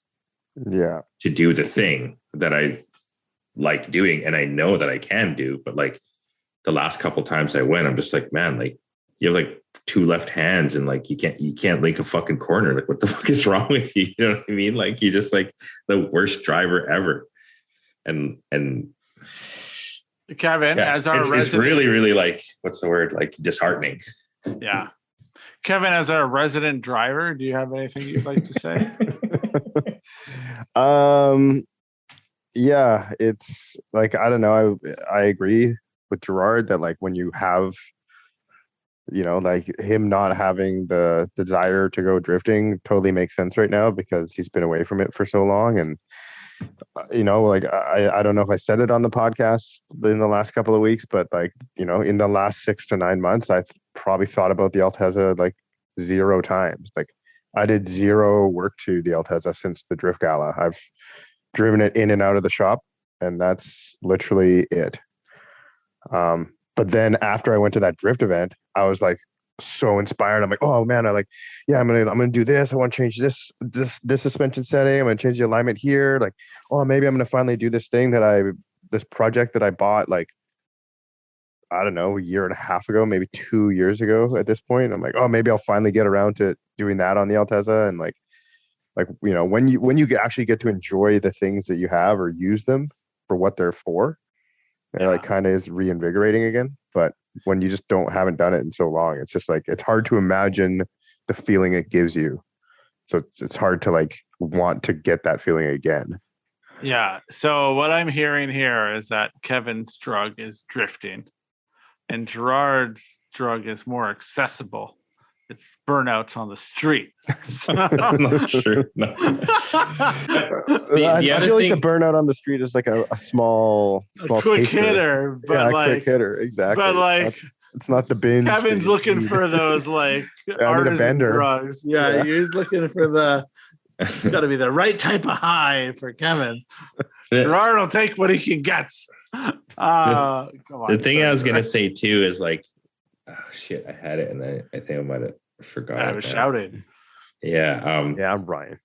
to do the thing that I like doing. And I know that I can do, but like the last couple times I went, I'm just like, man, like you have like two left hands and like you can't link a fucking corner. Like what the fuck is wrong with you? You know what I mean? Like you're just like the worst driver ever. And Kevin, as our resident, it's really, really like, what's the word? Like disheartening. Yeah. Kevin, as our resident driver, do you have anything you'd like to say? Yeah, it's like, I don't know. I agree with Gerard that like when you have, like him not having the desire to go drifting totally makes sense right now because he's been away from it for so long. And, like I don't know if I said it on the podcast in the last couple of weeks, but like, in the last 6 to 9 months, I've probably thought about the Altezza like 0 times. Like I did 0 work to the Altezza since the Drift Gala. I've driven it in and out of the shop, and that's literally it. But then after I went to that drift event, I was like so inspired. I'm like, oh man, I'm gonna do this. I want to change this suspension setting. I'm gonna change the alignment here. Like, oh, maybe I'm gonna finally do this thing this project that I bought like, I don't know, a year and a half ago, maybe 2 years ago at this point. I'm like, oh, maybe I'll finally get around to doing that on the Altezza. And like, when you actually get to enjoy the things that you have or use them for what they're for, it like kind of is reinvigorating again. But when you just haven't done it in so long, it's just like, it's hard to imagine the feeling it gives you. So it's hard to like want to get that feeling again. Yeah. So what I'm hearing here is that Kevin's drug is drifting and Gerard's drug is more accessible. It's burnouts on the street. That's not true. No. I feel like the burnout on the street is like a small quick taster. Hitter, but quick hitter, exactly. But like, it's not the binge. Kevin's looking for those like artisan drugs. Yeah, he's looking for it's got to be the right type of high for Kevin. Gerard will take what he can get. The thing I was gonna say too is like, oh shit, I had it and I think I might have forgot. I was shouting. Yeah. Yeah, Brian.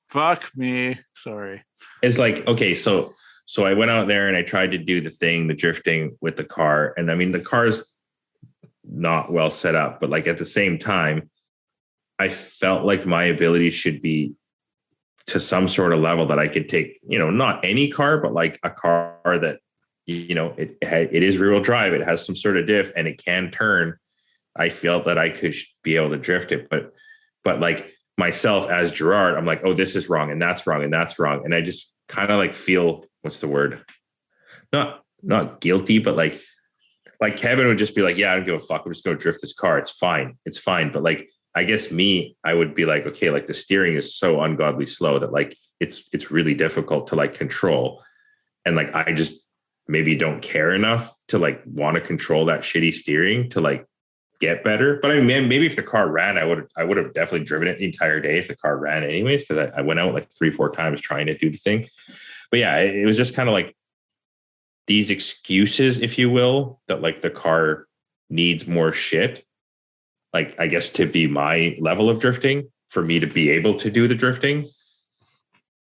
Fuck me. Sorry. It's like, okay, so I went out there and I tried to do the drifting with the car. And I mean, the car's not well set up, but like at the same time, I felt like my ability should be to some sort of level that I could take, not any car, but like a car that, it is rear wheel drive. It has some sort of diff and it can turn. I felt that I could be able to drift it, but like myself as Gerard, I'm like, oh, this is wrong and that's wrong and that's wrong. And I just kind of like feel, what's the word? Not guilty, but like Kevin would just be like, yeah, I don't give a fuck. I'm just going to drift this car. It's fine. It's fine. But like, I guess I would be like, okay, like the steering is so ungodly slow that like, it's really difficult to like control. And like, I just maybe don't care enough to like want to control that shitty steering to like get better. But I mean, maybe if the car ran, I would have definitely driven it the entire day if the car ran anyways, because I went out like 3-4 times trying to do the thing. But yeah, it was just kind of like these excuses, if you will, that like the car needs more shit, like I guess to be my level of drifting, for me to be able to do the drifting.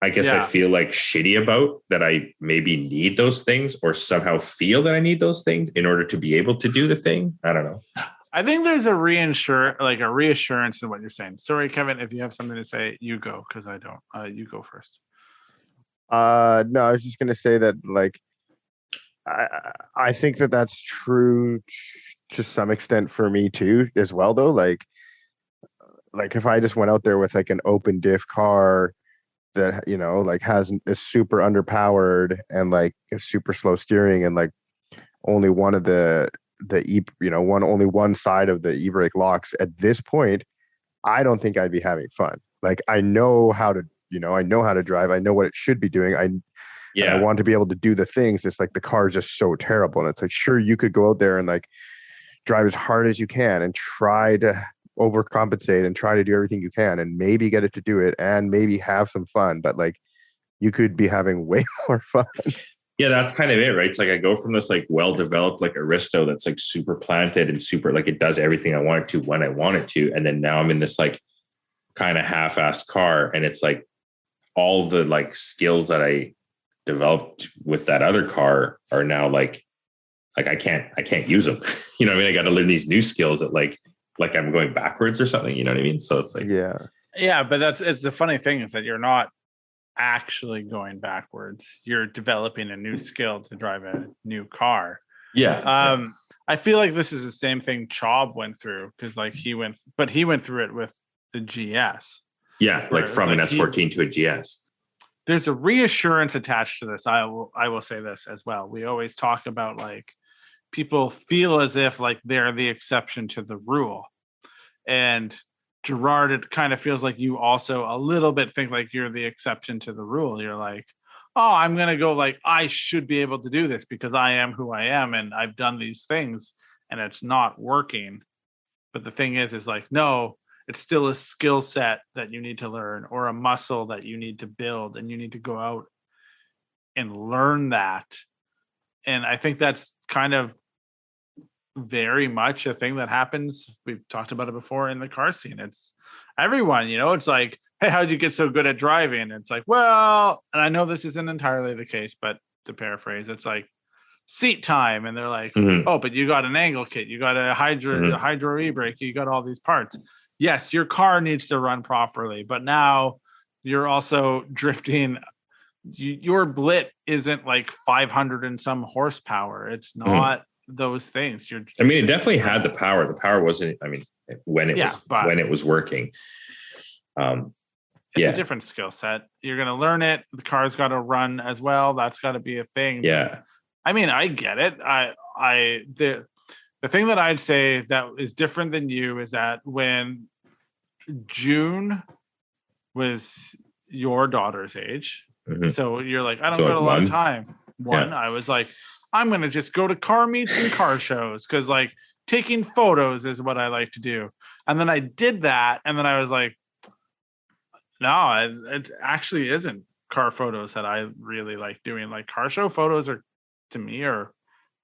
I guess I feel like shitty about that I maybe need those things or somehow feel that I need those things in order to be able to do the thing. I don't know. I think there's a reassurance in what you're saying. Sorry, Kevin, if you have something to say, you go, because I don't. You go first. No, I was just gonna say that like I think that that's true to some extent for me too as well though. Like if I just went out there with like an open diff car that like is super underpowered and like is super slow steering and like only one of the only one side of the e-brake locks at this point, I don't think I'd be having fun. Like I know how to drive. I know what it should be doing. And I want to be able to do the things. It's like the car is just so terrible. And it's like, sure, you could go out there and like drive as hard as you can and try to overcompensate and try to do everything you can and maybe get it to do it and maybe have some fun. But like you could be having way more fun. Yeah, that's kind of it, right? It's like I go from this like well-developed like Aristo that's like super planted and super like it does everything I want it to when I want it to. And then now I'm in this like kind of half-assed car. And it's like all the like skills that I developed with that other car are now like I can't use them. You know what I mean? I got to learn these new skills that like I'm going backwards or something. You know what I mean? So it's like, yeah, but it's the funny thing is that you're not actually going backwards. You're developing a new skill to drive a new car. I feel like this is the same thing Chaub went through because like he went through it with the GS. Yeah, like from an S14 to a GS. There's a reassurance attached to this. I will say this as well. We always talk about like people feel as if like they're the exception to the rule. And Gerard, it kind of feels like you also a little bit think like you're the exception to the rule. You're like, oh, I'm going to go like, I should be able to do this because I am who I am. And I've done these things and it's not working. But the thing is like, no, it's still a skill set that you need to learn or a muscle that you need to build and you need to go out and learn that. And I think that's kind of very much a thing that happens. We've talked about it before in the car scene. It's everyone, it's like, hey, how'd you get so good at driving? It's like, well, and I know this isn't entirely the case, but to paraphrase, it's like seat time. And they're like, oh, but you got an angle kit, you got a hydro e-brake, you got all these parts. Yes, your car needs to run properly, but now you're also drifting. Your blit isn't like 500 and some horsepower. It's not those things. I mean, it definitely had the power. The power wasn't, I mean, when it was working. It's a different skill set. You're going to learn it. The car's got to run as well. That's got to be a thing. Yeah. I mean, I get it. The thing that I'd say that is different than you is that when June was your daughter's age, so you're like, I don't got a lot of time. I was like, I'm going to just go to car meets and car shows because like taking photos is what I like to do. And then I did that. And then I was like, no, it actually isn't car photos that I really like doing. Like car show photos to me are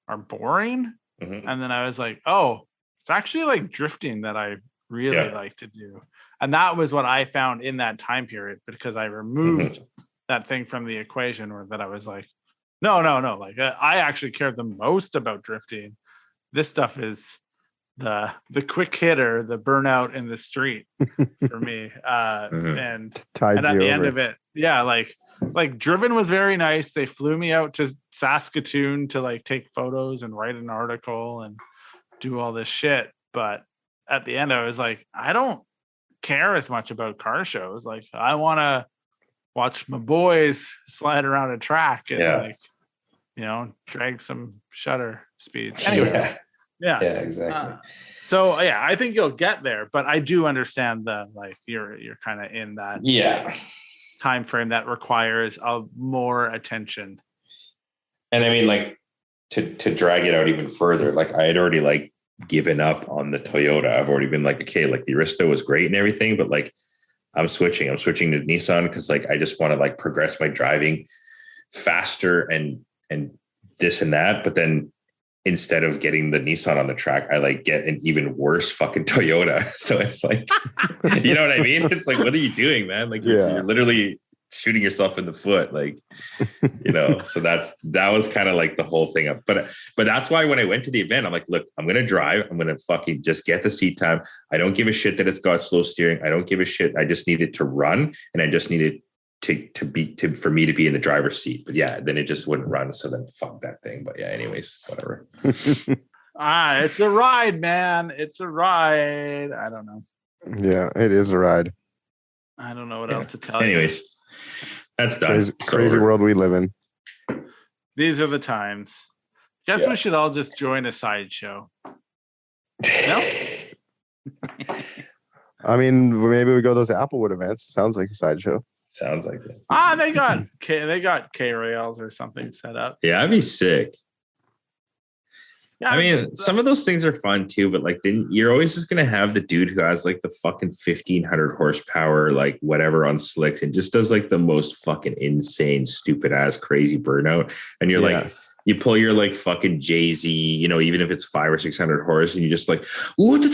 boring. And then I was like, oh, it's actually like drifting that I really like to do. And that was what I found in that time period because I removed that thing from the equation or that I was like, no. Like I actually cared the most about drifting. This stuff is the quick hitter, the burnout in the street for me. And at the end of it, like Driven was very nice. They flew me out to Saskatoon to like take photos and write an article and do all this shit. But at the end, I was like, I don't care as much about car shows. Like I want to watch my boys slide around a track and drag some shutter speeds. Anyway, yeah, exactly. So I think you'll get there, but I do understand the like you're kind of in that time frame that requires more attention. And I mean, like to drag it out even further, like I had already like given up on the Toyota. I've already been like, okay, like the Aristo was great and everything, but like I'm switching to Nissan because like I just want to like progress my driving faster and this and that. But then instead of getting the Nissan on the track, I like get an even worse fucking Toyota. So it's like, you know what I mean? It's like, what are you doing, man? Like you're literally shooting yourself in the foot. Like, so that was kind of like the whole thing up. But that's why when I went to the event, I'm like, look, I'm going to drive. I'm going to fucking just get the seat time. I don't give a shit that it's got slow steering. I don't give a shit. I just need it to run and I just need it for me to be in the driver's seat. But yeah, then it just wouldn't run. So then fuck that thing. But yeah, anyways, whatever. It's a ride, man. It's a ride. I don't know. Yeah, it is a ride. I don't know what else to tell you. Anyways, that's done. Crazy world we live in. These are the times. Guess we should all just join a sideshow. No? I mean, maybe we go to those Applewood events. Sounds like a sideshow. Sounds like it. They got K-rails or something set up. Yeah, I'd be sick. Yeah, I mean, some of those things are fun too, but like, then you're always just gonna have the dude who has like the fucking 1,500 horsepower, like whatever on slicks, and just does like the most fucking insane, stupid ass, crazy burnout. And you're like, you pull your like fucking Jay-Z, you know, even if it's 500 or 600 horse, and you just like, and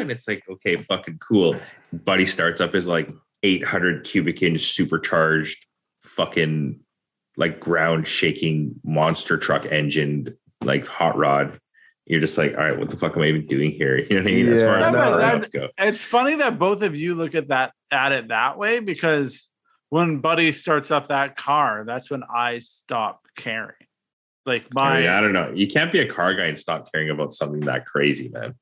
it's like, okay, fucking cool. Buddy starts up his like 800 cubic inch supercharged fucking like ground shaking monster truck engine, like hot rod. You're just like, all right, what the fuck am I even doing here? You know what I mean? As far as burnouts go. It's funny that both of you look at it that way, because when Buddy starts up that car, that's when I stop caring. Like I don't know. You can't be a car guy and stop caring about something that crazy, man.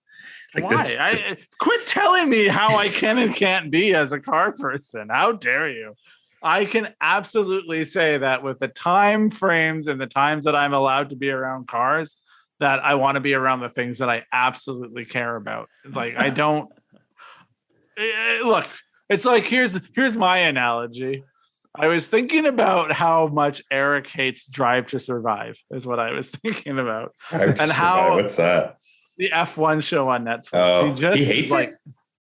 Like, why? Quit telling me how I can and can't be as a car person. How dare you? I can absolutely say that with the time frames and the times that I'm allowed to be around cars, that I want to be around the things that I absolutely care about. Like, I don't look, it's like, here's my analogy. I was thinking about how much Eric hates Drive to Survive is what I was thinking about. What's that? The F1 show on Netflix. Oh, he hates it?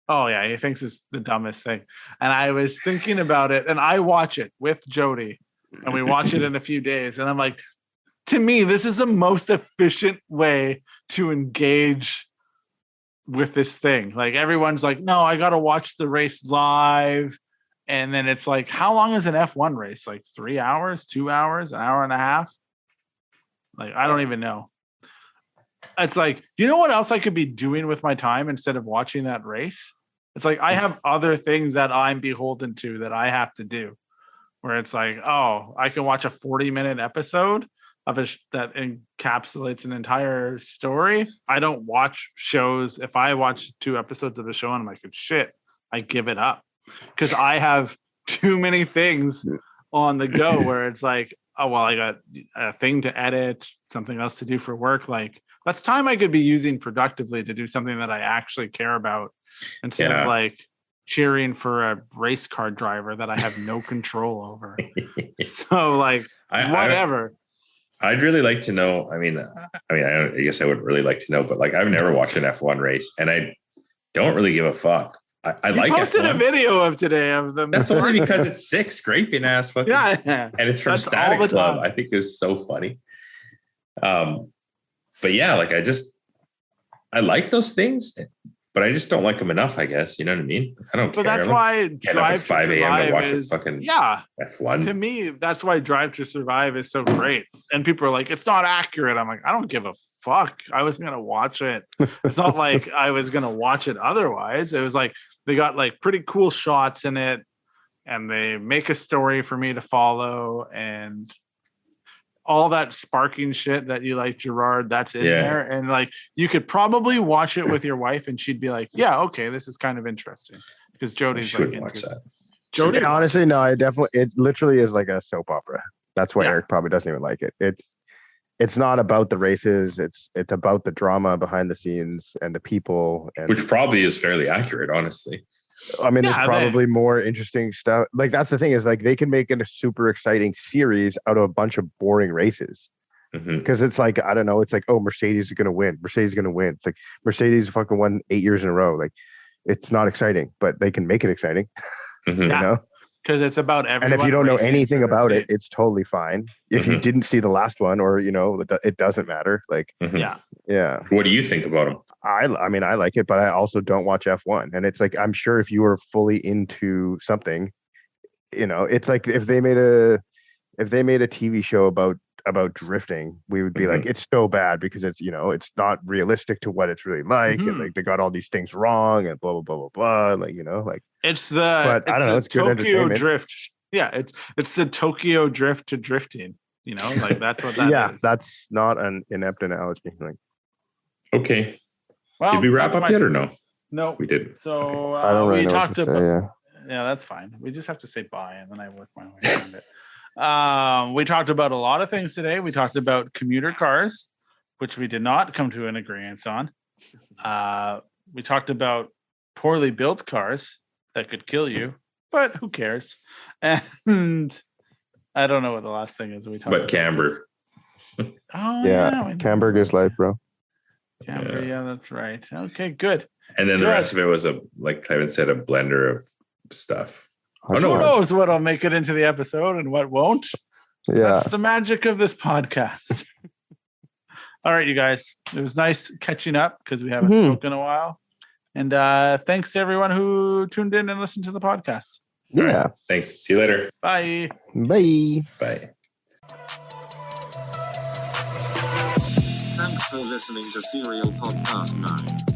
Oh yeah, he thinks it's the dumbest thing. And I was thinking about it, and I watch it with Jody, and we watch it in a few days. And I'm like, to me, this is the most efficient way to engage with this thing. Like, everyone's like, no, I got to watch the race live. And then it's like, how long is an F1 race? Like 3 hours, 2 hours, an hour and a half? Like, I don't even know. It's like, you know what else I could be doing with my time instead of watching that race? It's like, I have other things that I'm beholden to that I have to do, where it's like, oh, I can watch a 40-minute episode of that encapsulates an entire story. I don't watch shows. If I watch 2 episodes of a show and I'm like, shit, I give it up, because I have too many things on the go where it's like, oh, well, I got a thing to edit, something else to do for work. Like, that's time I could be using productively to do something that I actually care about, instead of like cheering for a race car driver that I have no control over. So like, whatever. I'd really like to know. I guess I wouldn't really like to know, but like, I've never watched an F1 race, and I don't really give a fuck. I like posted F1. A video of today of them. That's only because it's sick, scraping ass fucking. Yeah, and it's from Static Club. I think it's so funny. But yeah, like, I like those things, but I just don't like them enough, I guess. You know what I mean? I don't care. But that's why Drive to 5 a.m. to watch a fucking F1. To me, that's why Drive to Survive is so great. And people are like, it's not accurate. I'm like, I don't give a fuck. I was going to watch it. It's not like I was going to watch it otherwise. It was like, they got like pretty cool shots in it, and they make a story for me to follow, and all that sparking shit that you like, Gerard, that's in there. And like, you could probably watch it with your wife and she'd be like, yeah, okay, this is kind of interesting, because Jody's like, watch that. Jody, honestly, no, it literally is like a soap opera. That's why Eric probably doesn't even like it. It's not about the races. It's about the drama behind the scenes and the people, which probably is fairly accurate, honestly. I mean, there's probably more interesting stuff. Like, that's the thing, is like, they can make it a super exciting series out of a bunch of boring races. Because it's like, I don't know, it's like, oh, Mercedes is going to win. It's like, Mercedes fucking won 8 years in a row. Like, it's not exciting, but they can make it exciting. You know? Because it's about everyone. And if you don't know anything about it, it's totally fine. If you didn't see the last one, or, you know, it doesn't matter. Like, yeah. What do you think about them? I mean, I like it, but I also don't watch F1. And it's like, I'm sure if you were fully into something, you know, it's like if they made a TV show about about drifting, we would be like, it's so bad because it's, it's not realistic to what it's really like, and like they got all these things wrong and blah blah blah blah blah. Like like it's but I don't know, it's good Tokyo entertainment. drift. Yeah, it's the Tokyo drift to drifting. Like that's what that is. That's not an inept analogy. Like, okay. Well, did we wrap up yet or no? No, we didn't. So I don't really we know talked what to about. say, Yeah, that's fine. We just have to say bye, and then I work my way around it. We talked about a lot of things today. We talked about commuter cars, which we did not come to an agreement on. We talked about poorly built cars that could kill you, but who cares? And I don't know what the last thing is we talked about. But camber. Oh yeah, camber is life, bro. Camber, yeah, that's right. Okay, good. And then the rest of it was like Kevin said, a blender of stuff. Who knows what'll make it into the episode and what won't? Yeah. That's the magic of this podcast. All right, you guys. It was nice catching up because we haven't spoken in a while. And thanks to everyone who tuned in and listened to the podcast. Yeah. Right. Thanks. See you later. Bye. Bye. Bye. Thanks for listening to Serial Podcast 9.